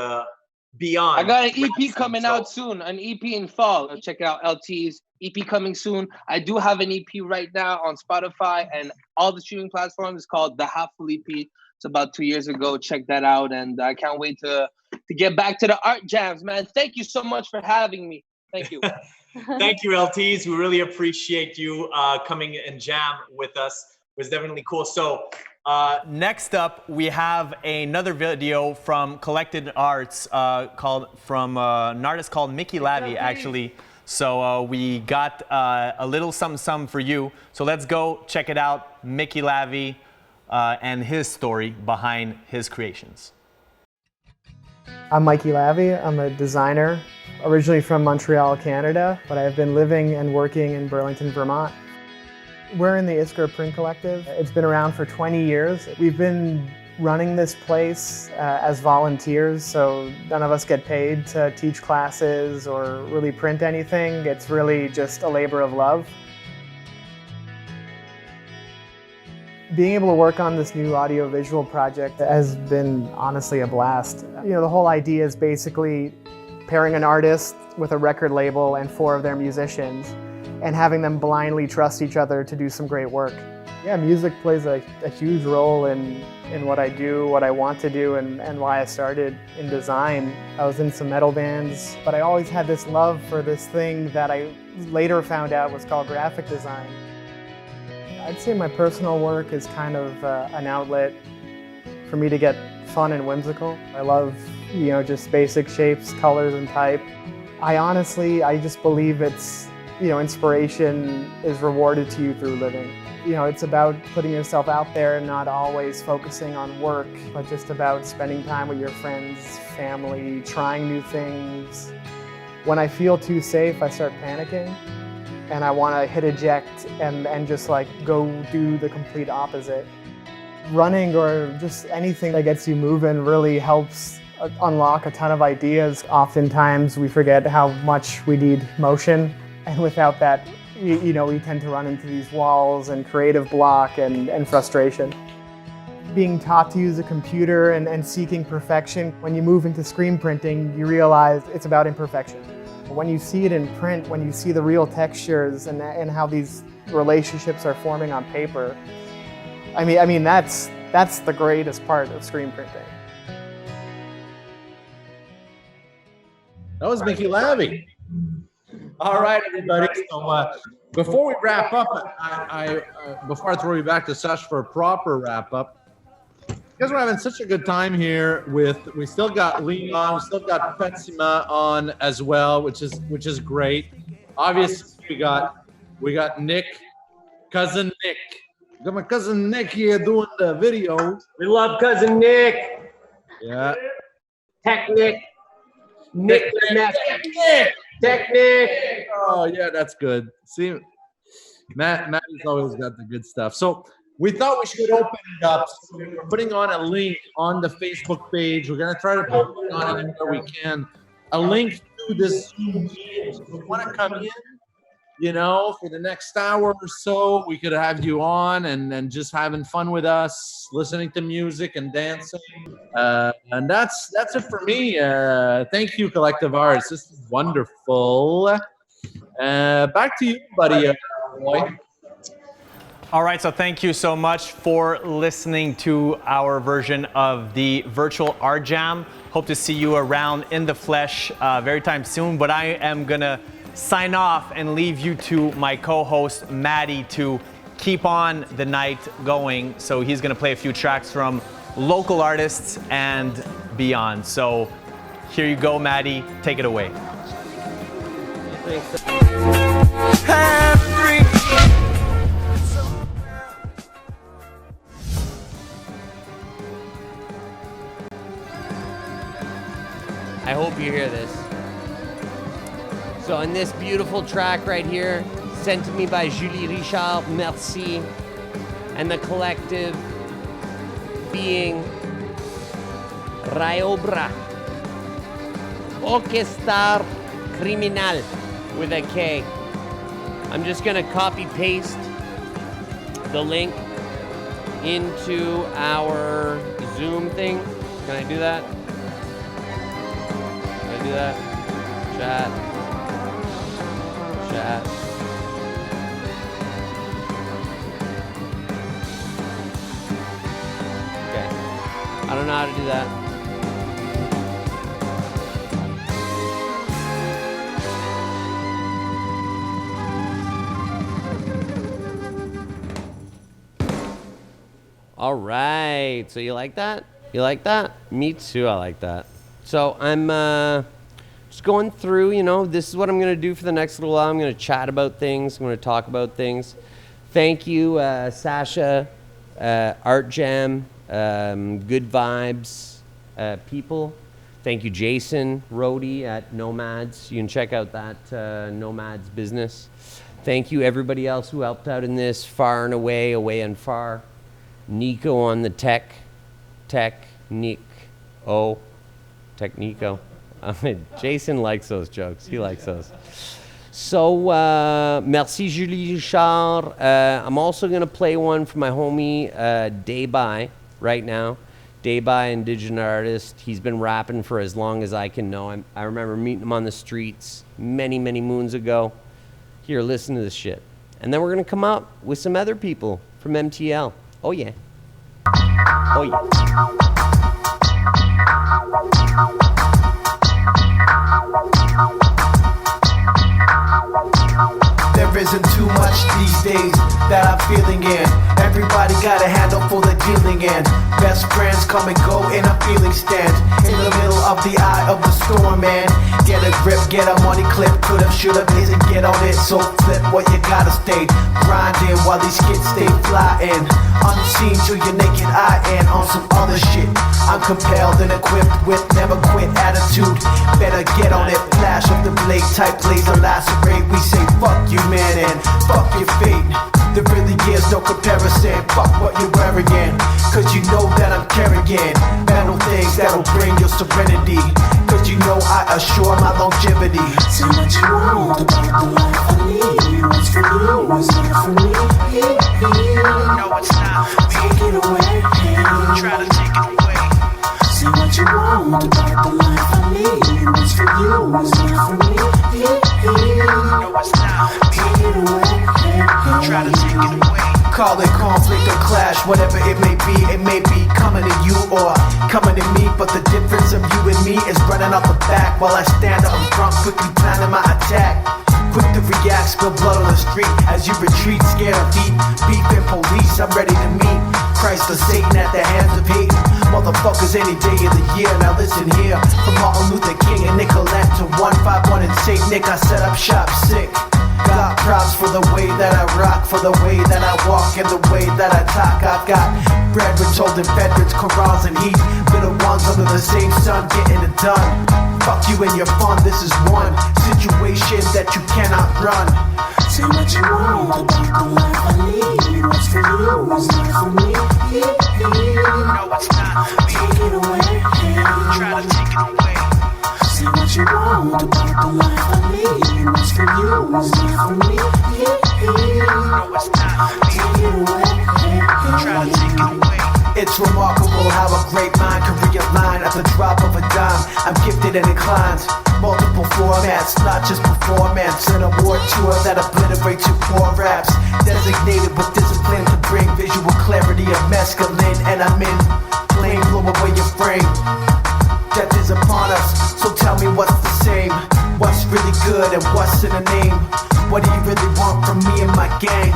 beyond. I got an EP coming out soon, an EP in fall. Check out LT's EP coming soon. I do have an EP right now on Spotify and all the streaming platforms. It's called The Half Full EP. It's about 2 years ago. Check that out. And I can't wait to get back to the ArtJams, man. Thank you so much for having me. Thank you. Thank you, LTs. We really appreciate you coming and jam with us. It was definitely cool. So next up, we have another video from Collective Arts from an artist called Mickey Lavi, actually. So we got a little something for you. So let's go check it out. Mickey Lavi and his story behind his creations. I'm Mikey Lavi. I'm a designer, originally from Montreal, Canada, but I've been living and working in Burlington, Vermont. We're in the Iskra Print Collective. It's been around for 20 years. We've been running this place as volunteers, so none of us get paid to teach classes or really print anything. It's really just a labor of love. Being able to work on this new audio-visual project has been honestly a blast. You know, the whole idea is basically pairing an artist with a record label and 4 of their musicians and having them blindly trust each other to do some great work. Yeah, music plays a huge role in what I do, what I want to do, and why I started in design. I was in some metal bands, but I always had this love for this thing that I later found out was called graphic design. I'd say my personal work is kind of an outlet for me to get fun and whimsical. I love, you know, just basic shapes, colors, and type. I just believe it's, you know, inspiration is rewarded to you through living. You know, it's about putting yourself out there and not always focusing on work, but just about spending time with your friends, family, trying new things. When I feel too safe, I start panicking. And I want to hit eject and just like go do the complete opposite. Running or just anything that gets you moving really helps unlock a ton of ideas. Oftentimes we forget how much we need motion, and without that, you know, we tend to run into these walls and creative block and frustration. Being taught to use a computer and seeking perfection, when you move into screen printing, you realize it's about imperfection. When you see it in print, when you see the real textures and how these relationships are forming on paper, I mean that's the greatest part of screen printing. That was Mickey Lavi. All right, everybody. So before we wrap up, before I throw you back to Sacha for a proper wrap up, because we're having such a good time here we still got Leon, we still got Petsima on as well, which is great. Obviously, we got Nick, cousin Nick. We got my cousin Nick here doing the video. We love cousin Nick. Yeah. Tech Nick. Nick. Oh yeah, that's good. See, Matt has always got the good stuff. So we thought we should open it up. So we're putting on a link on the Facebook page. We're gonna try to put it on anywhere we can. A link to this Zoom meeting. So if you want to come in, you know, for the next hour or so, we could have you on and just having fun with us, listening to music and dancing. And that's it for me. Thank you, Collective Arts. This is wonderful. Back to you, buddy. Boy. All right, so thank you so much for listening to our version of the virtual ArtJam. Hope to see you around in the flesh very time soon, but I am gonna sign off and leave you to my co-host, Maddie, to keep on the night going. So he's gonna play a few tracks from local artists and beyond. So here you go, Maddie, take it away. I hope you hear this. So on this beautiful track right here, sent to me by Julie Richard, merci, and the collective being Rayobra, Orchestar Criminal with a K. I'm just gonna copy paste the link into our Zoom thing. Can I do that? Can I do that? Chat. Okay. I don't know how to do that. All right. So you like that? You like that? Me too. I like that. So I'm just going through, you know, this is what I'm going to do for the next little while. I'm going to chat about things. I'm going to talk about things. Thank you, Sacha, ArtJam, Good Vibes, people. Thank you, Jason Rohde at Nomads. You can check out that Nomads business. Thank you, everybody else who helped out in this, far and away, away and far. Nico on the Technico. Jason likes those jokes. He likes those. So, merci Julie Richard. I'm also going to play one for my homie Dayby right now. Dayby, indigenous artist. He's been rapping for as long as I can know. I remember meeting him on the streets many, many moons ago. Here, listen to this shit. And then we're going to come up with some other people from MTL. Oh, yeah. Oh, yeah. There isn't too much these days that I'm feeling in. Everybody got a handle for the dealing in. Best friends come and go in a feeling stand. In the middle of the eye of the storm, man. Get a grip, get a money clip. Could've, should've, isn't get on it. So flip what you gotta stay grinding while these kids stay flying. Unseen to your naked eye and on some other shit. I'm compelled and equipped with never quit attitude. Better get on it, flash of the blade, type laser lacerate. We say fuck you, man, and fuck your fate. There really is no comparison. Fuck what you're wearing, cause you know that I'm carrying metal things that'll bring your serenity. Cause you know I assure my longevity. Say what you want about the life I lead. What's for you, what's not for me. No, it's not. Take it away. Try to take it away. Say what you want about the life I lead. What's for you, what's not for me. No, it's not. Take it away. Try to take it away. Call it conflict or clash, whatever it may be coming to you or coming to me. But the difference of you and me is running off the back while I stand up front, quickly planning my attack. Quick to react, spill blood on the street as you retreat, scared of beef and police. I'm ready to meet Christ or Satan at the hands of hate. Motherfuckers any day of the year. Now listen here, from Martin Luther King and Nicolette to 151 and Saint Nick, I set up shop sick. Got props for the way that I rock, for the way that I walk and the way that I talk. I've got brethren told in veterans, Korans and heat. Little ones under the same sun getting it done. Fuck you and your fun, this is one situation that you cannot run. Say what you want about the life I lead. What's for you, what's not for me. No, it's not. Take it away. Try to take it away. Say what you want about the life I lead. What's for you, what's not for me. No, it's not. Take it away. Try to take it away. It's remarkable how a great mind can realign at the drop of a dime. I'm gifted and inclined. Multiple formats, not just performance. An award tour that obliterates your poor raps. Designated with discipline to bring visual clarity of mescaline. And I'm in flame, blow away your frame. Death is upon us, so tell me what's the same. What's really good and what's in a name? What do you really want from me and my gang?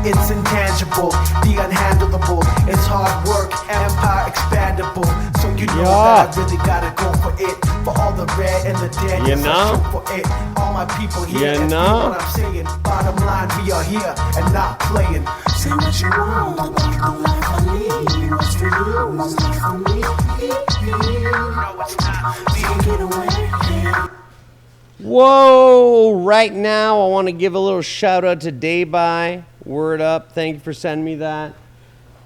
It's intangible, the unhandleable. It's hard work, empire expandable. So you know that I really gotta go for it. For all the red and the dead, You know? for it. All my people here, You and know? what I'm saying. Bottom line, we are here and not playing. Say what you want about the life I lead. What's for you, what's not for me. No, it's not. Take it away. Whoa! Right now, I want to give a little shout out to Dayby. Word up. Thank you for sending me that.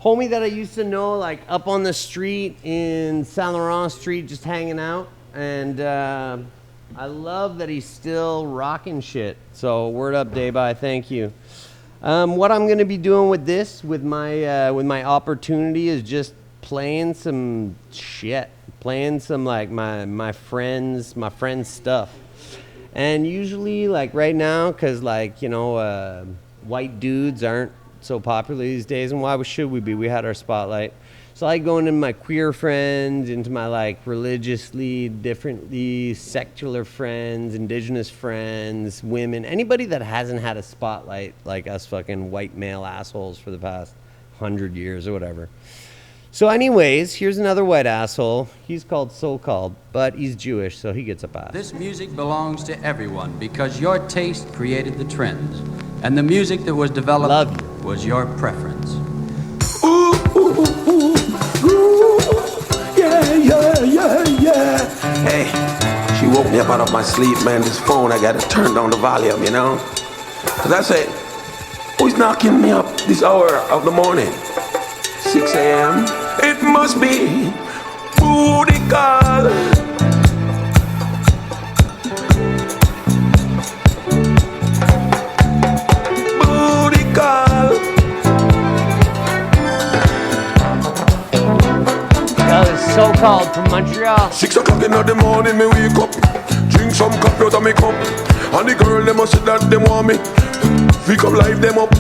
Homie that I used to know, like up on the street in Saint Laurent Street, just hanging out. And I love that he's still rocking shit. So word up, Dayby. Thank you. What I'm going to be doing with this, with my opportunity, is just playing some shit. Playing some like my friends' stuff. And usually, like right now, because like, you know, white dudes aren't so popular these days, and why should we be? We had our spotlight. So I go into my queer friends, into my like religiously, differently secular friends, indigenous friends, women, anybody that hasn't had a spotlight like us fucking white male assholes for the past 100 years or whatever. So anyways, here's another white asshole. He's called so-called, but he's Jewish, so he gets a pass. This music belongs to everyone because your taste created the trends. And the music that was developed was your preference. Ooh, ooh, ooh, ooh, yeah, yeah, yeah, yeah. Hey, she woke me up out of my sleep, man. This phone, I got it turned down the volume, you know? Cause I said, who's knocking me up this hour of the morning? 6 a.m. It must be booty call. Booty call. That was so-called from Montreal. 6 o'clock in the morning, me wake up, drink some coffee out of me cup, and the girl them must say that them want me. Pick up, light them up.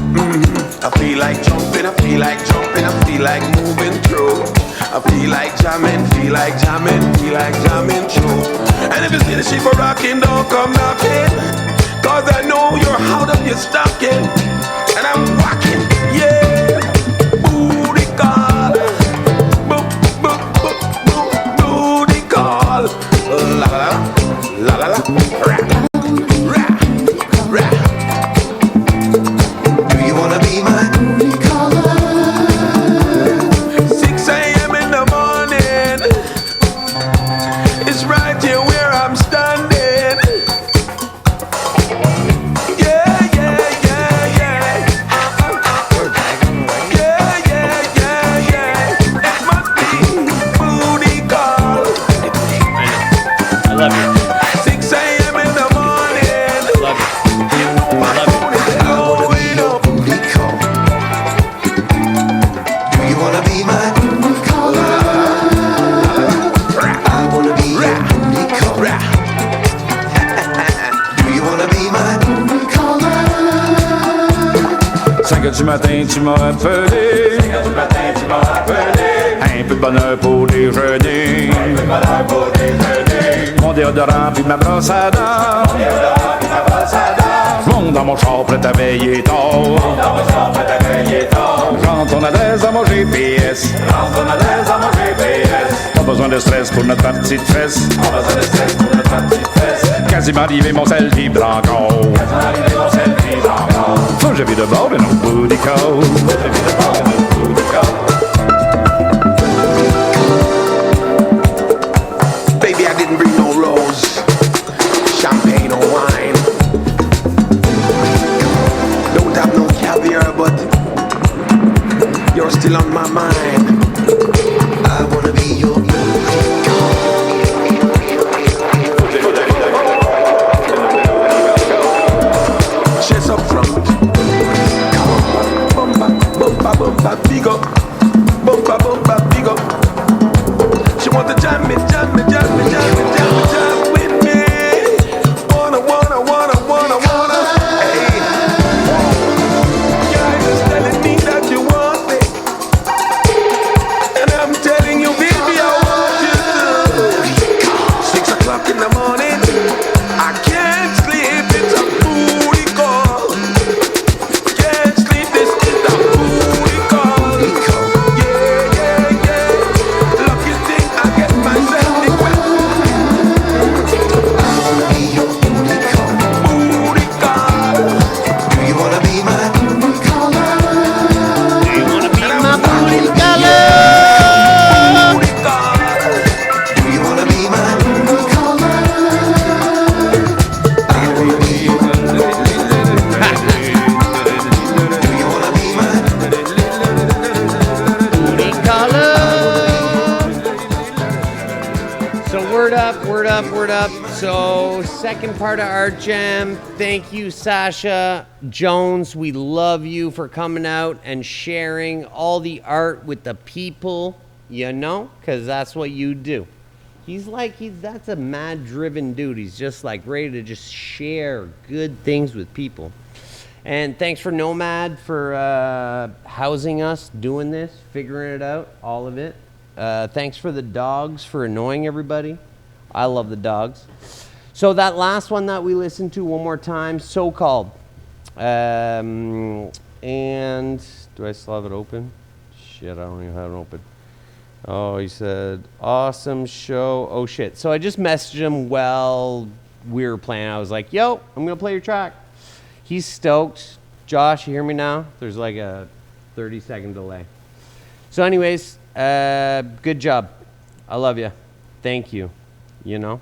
I feel like jumping, I feel like jumping, I feel like moving through. I feel like jamming, feel like jamming, feel like jamming through. And if you see the sheep are rocking, don't come knocking, cause I know you're out of your stocking, and I'm rocking, yeah. Booty call, booty call, la la la la la, rap, rap, rap. Do you wanna be my booty caller? 6 a.m. in the morning, it's right here where I'm standing. Yeah, yeah, yeah, yeah. Yeah, yeah, yeah, yeah. It must be booty call. I love you. 6 a.m. in the morning. Love you. You know my phone is blowing up. Booty call. Do you wanna be my booty caller? I wanna be your booty caller. Do you wanna be my booty caller? 5 heures du matin, tu m'as appelé. 5 heures du matin, tu m'as appelé. Un peu de bonheur pour déjeuner. Un peu de bonheur pour déjeuner. Mon déodorant puis ma brosse à dents. Mon déodorant puis ma brosse à dents. Monte dans mon char prêt à veiller tard. Monte dans mon char prêt à veiller tard. Rentre ton adresse dans mon GPS. Rentre ton adresse dans mon GPS. Pas besoin de stress pour notre partie de fesse. Pas besoin de stress pour notre partie de fesse. Quasiment arrivé, mon sel vibre encore. Quasiment arrivé, mon sel vibre encore. Faut que je vis de bord, mais non, booty call. Faut que je vis de bord, mais non, booty call. Baby, I didn't bring no rose, champagne or wine. Don't have no caviar, but you're still on my mind. I wanna be your chest up front. Bumpa, bumpa, bumpa, big up. Bumpa, bumpa, big up. She want to jam me, jam me, jam me, jam me, jam me, jam with me. Wanna, wanna, wanna, wanna, wanna. Hey, your eyes is telling me that you want me, and I'm telling you, baby, I want you to. 6 o'clock in the morning, I can't sleep. It's a booty call. Can't sleep. This is a booty call. Yeah, yeah, yeah. Lucky thing I get myself equipped. I wanna be your booty call. Booty call. Do you wanna be my booty caller? Do you wanna be my booty caller? Booty call. Do you wanna be my booty caller? I wanna be your booty caller. Do you wanna be my Booty caller. So word up, word up, word up. So second part of ArtJam. Thank you, Sacha Jones. We love you for coming out and sharing all the art with the people, you know, because that's what you do. That's a mad driven dude. He's just like ready to just share good things with people. And thanks for NOMAD for housing us, doing this, figuring it out, all of it. Thanks for the dogs for annoying everybody. I love the dogs. So that last one that we listened to one more time, so-called. And do I still have it open? Shit, I don't even have it open. Oh, he said, awesome show. Oh, shit. So I just messaged him while we were playing. I was like, yo, I'm going to play your track. He's stoked. Josh, you hear me now? There's like a 30-second delay. So anyways, good job. I love you. Thank you. You know,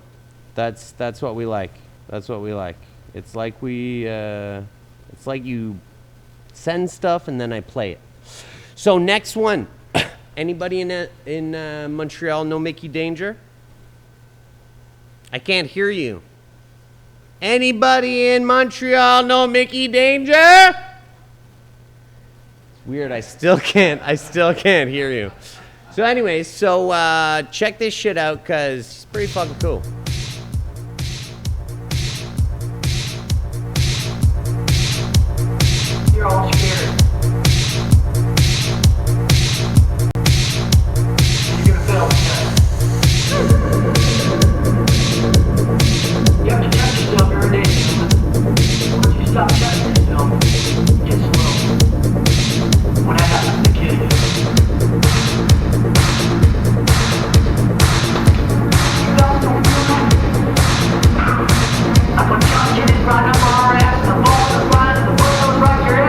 that's what we like. That's what we like. It's like it's like you send stuff and then I play it. So next one, anybody in Montreal know Mickey Danger? I can't hear you. Anybody in Montreal know Mickey Danger? It's weird. I still can't hear you. So anyways, check this shit out because it's pretty fucking cool. You're all scared. You're gonna fail tonight. You have to touch yourself every day. Once you stop touching yourself, it gets slow. When that happens to the kid, you guys don't feel that? Like when John Kennedy's riding up on our ass and the balls are flying and the bullet goes right your head.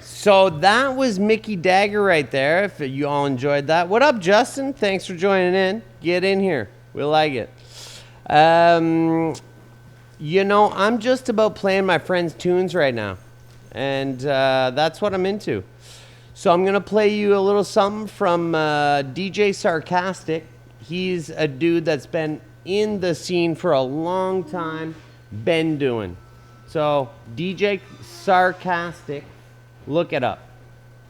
So that was Mickey Dagger right there, if you all enjoyed that. What up, Justin? Thanks for joining in. Get in here. We like it. You know, I'm just about playing my friends' tunes right now. And that's what I'm into. So I'm going to play you a little something from DJ Sarcastic. He's a dude that's been in the scene for a long time. been doing. So DJ Sarcastic, look it up.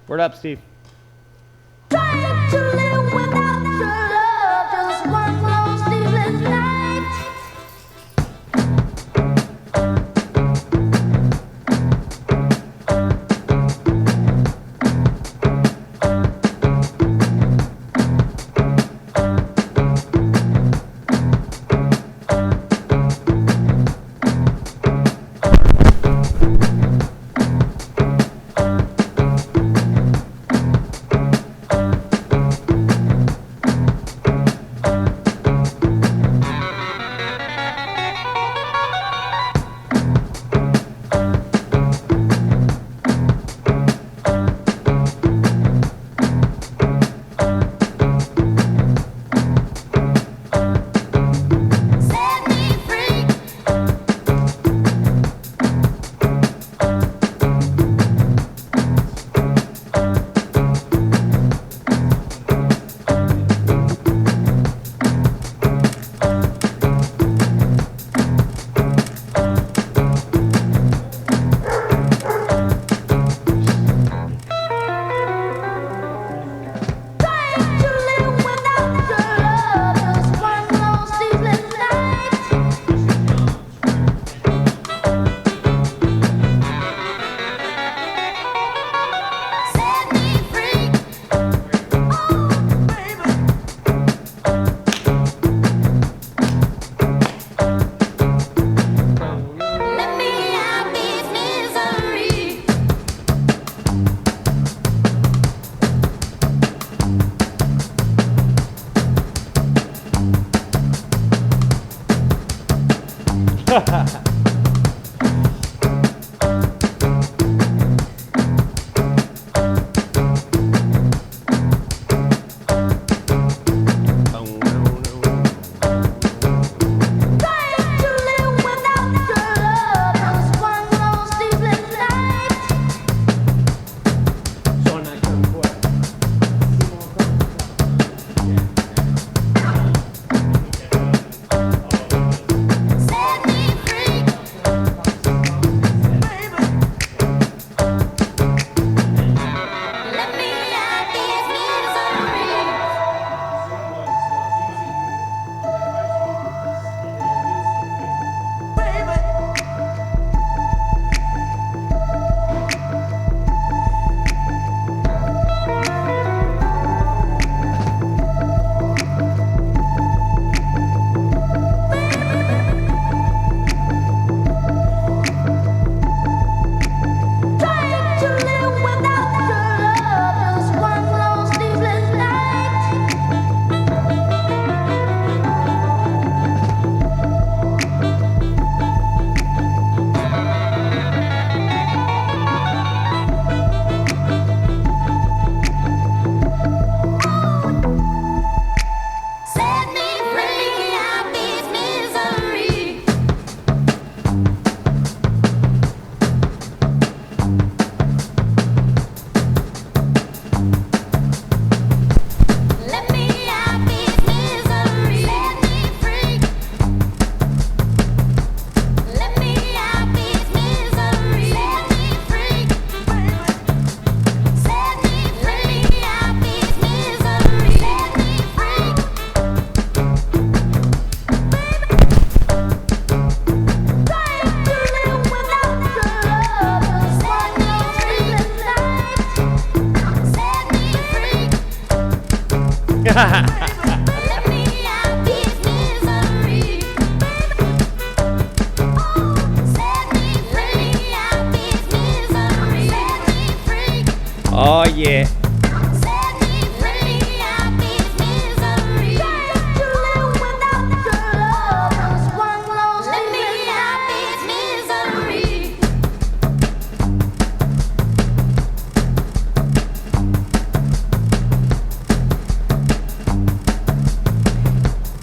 Word up, Steve. Trying to live without your love, just one long sleepless night. Oh yeah.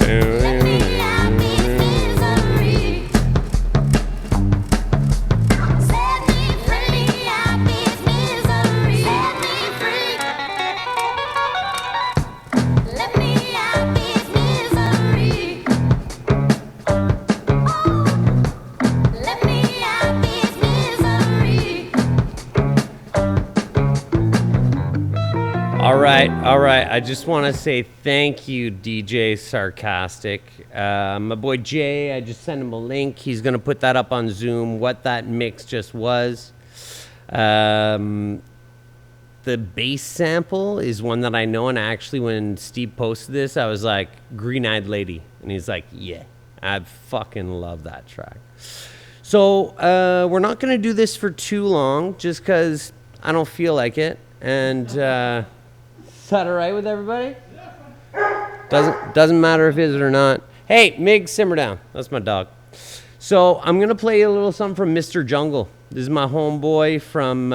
Free. right. I just want to say thank you, DJ Sarcastic. My boy Jay, I just sent him a link. He's going to put that up on Zoom, what that mix just was. The bass sample is one that I know, and actually when Steve posted this, I was like, Green-Eyed Lady. And he's like, yeah, I fucking love that track. So we're not going to do this for too long, just because I don't feel like it. And is that all right with everybody? Doesn't matter if it is or not. Hey, Mig, simmer down. That's my dog. So I'm going to play a little something from Mr. Jungle. This is my homeboy from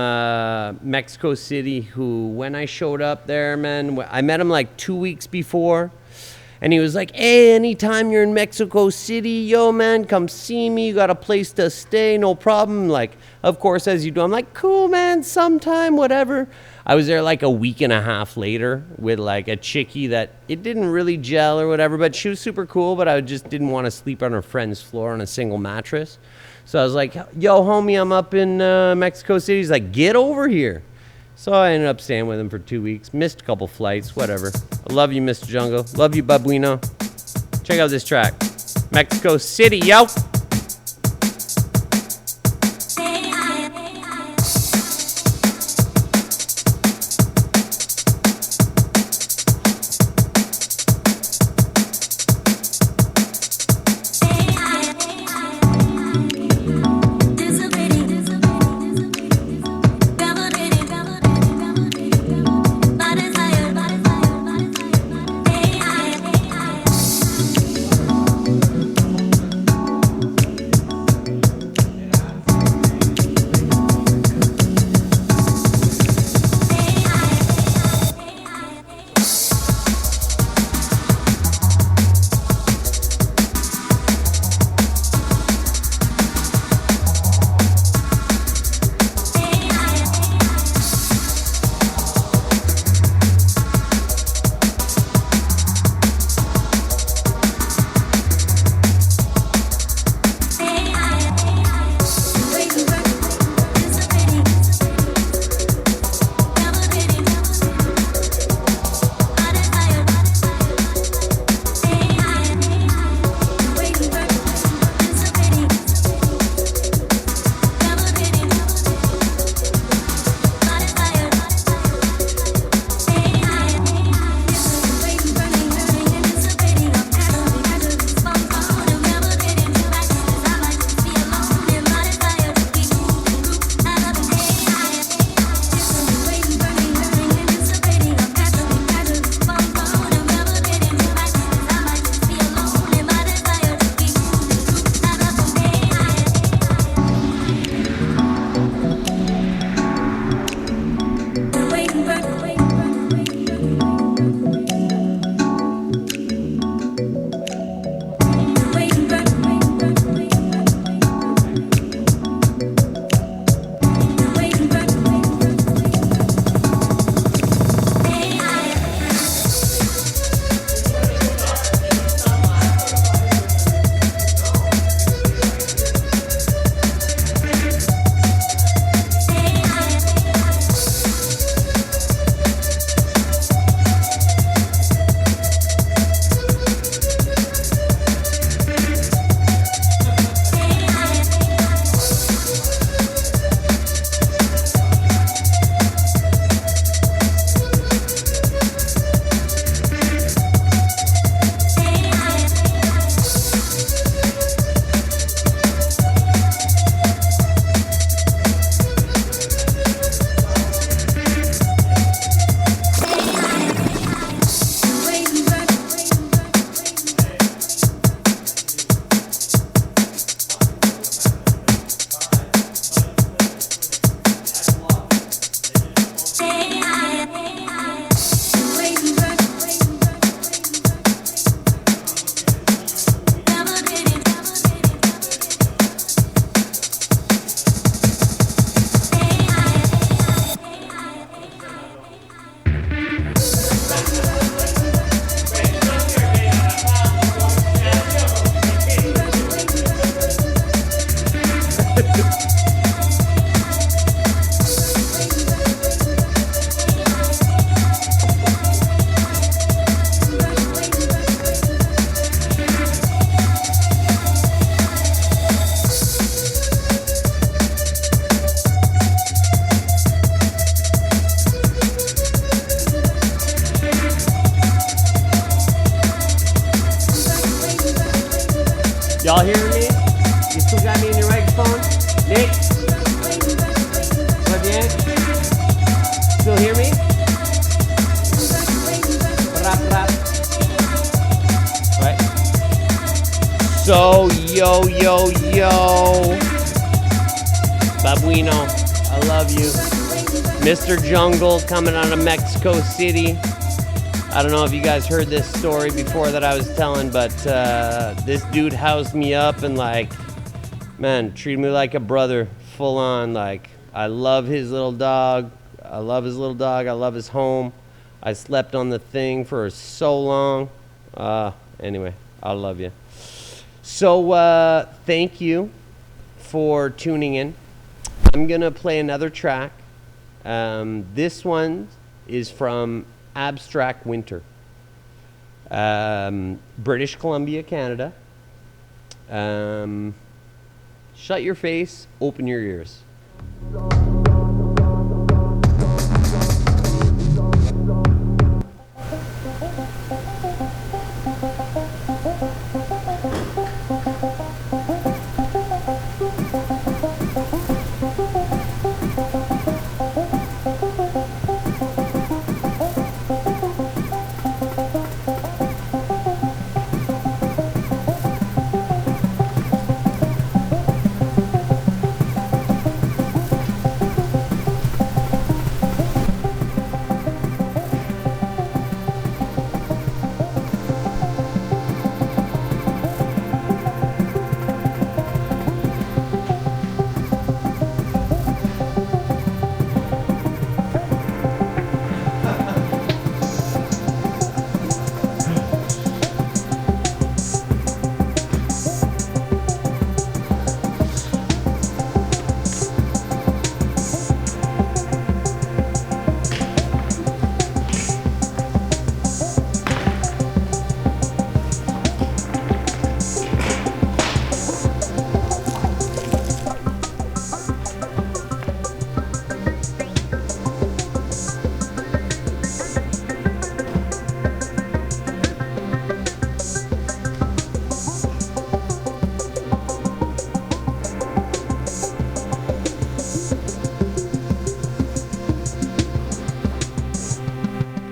Mexico City who, when I showed up there, man, I met him like 2 weeks before. And he was like, hey, anytime you're in Mexico City, yo, man, come see me. You got a place to stay, no problem. Like, of course, as you do. I'm like, cool, man, sometime, whatever. I was there like a week and a half later with like a chickie that it didn't really gel or whatever, but she was super cool, but I just didn't want to sleep on her friend's floor on a single mattress. So I was like, yo, homie, I'm up in Mexico City. He's like, get over here. So I ended up staying with him for 2 weeks. Missed a couple flights, whatever. I love you, Mr. Jungle. Love you, Babuino. Check out this track. Mexico City, yo. Y'all hear me? You still got me in your microphone? Nick? Très bien. Still hear me? Rap, rap. Right. So, yo. Babuino, I love you. Mr. Jungle coming out of Mexico City. I don't know if you guys heard this story before that I was telling, but this dude housed me up and like, man, treated me like a brother, full on. Like, I love his little dog. I love his little dog. I love his home. I slept on the thing for so long. Anyway, I love you. So thank you for tuning in. I'm gonna play another track. This one is from Abstract Winter, British Columbia, Canada. Shut your face, open your ears.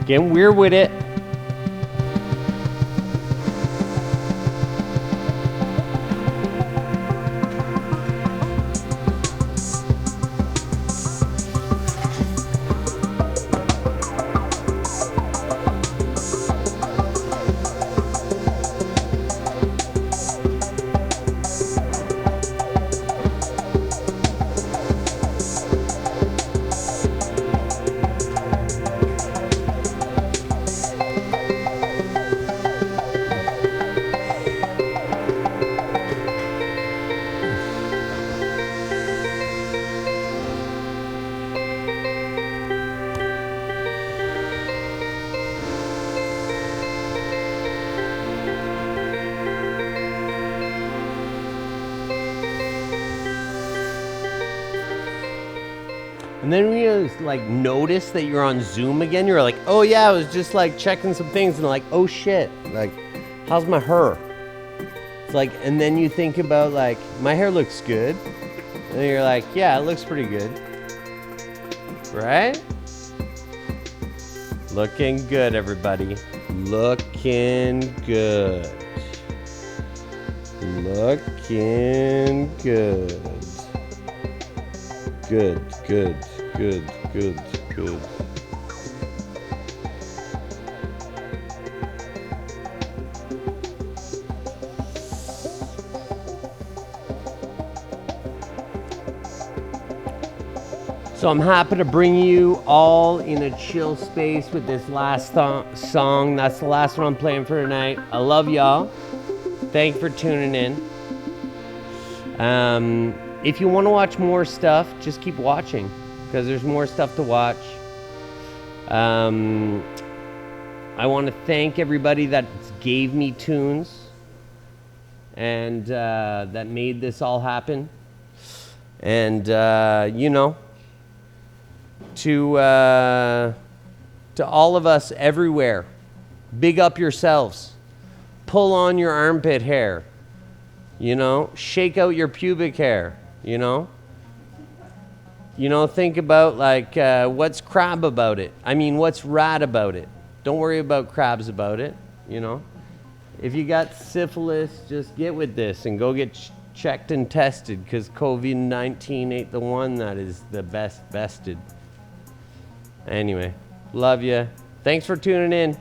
Getting weird with it. And then when you like notice that you're on Zoom again, you're like, oh yeah, I was just like checking some things and like, oh shit, like, how's my hair? It's like, and then you think about like, my hair looks good. And then you're like, yeah, it looks pretty good. Right? Looking good, everybody. Looking good. Looking good. Good, good, good, good, good. So I'm happy to bring you all in a chill space with this last song. That's the last one I'm playing for tonight. I love y'all. Thank you for tuning in. If you want to watch more stuff, just keep watching because there's more stuff to watch. I want to thank everybody that gave me tunes and that made this all happen. And, you know, to all of us everywhere, big up yourselves. Pull on your armpit hair. You know, shake out your pubic hair, you know? You know, think about like, what's crab about it? I mean, what's rad about it? Don't worry about crabs about it, you know? If you got syphilis, just get with this and go get checked and tested, because COVID-19 ain't the one that is the best bested. Anyway, love ya. Thanks for tuning in.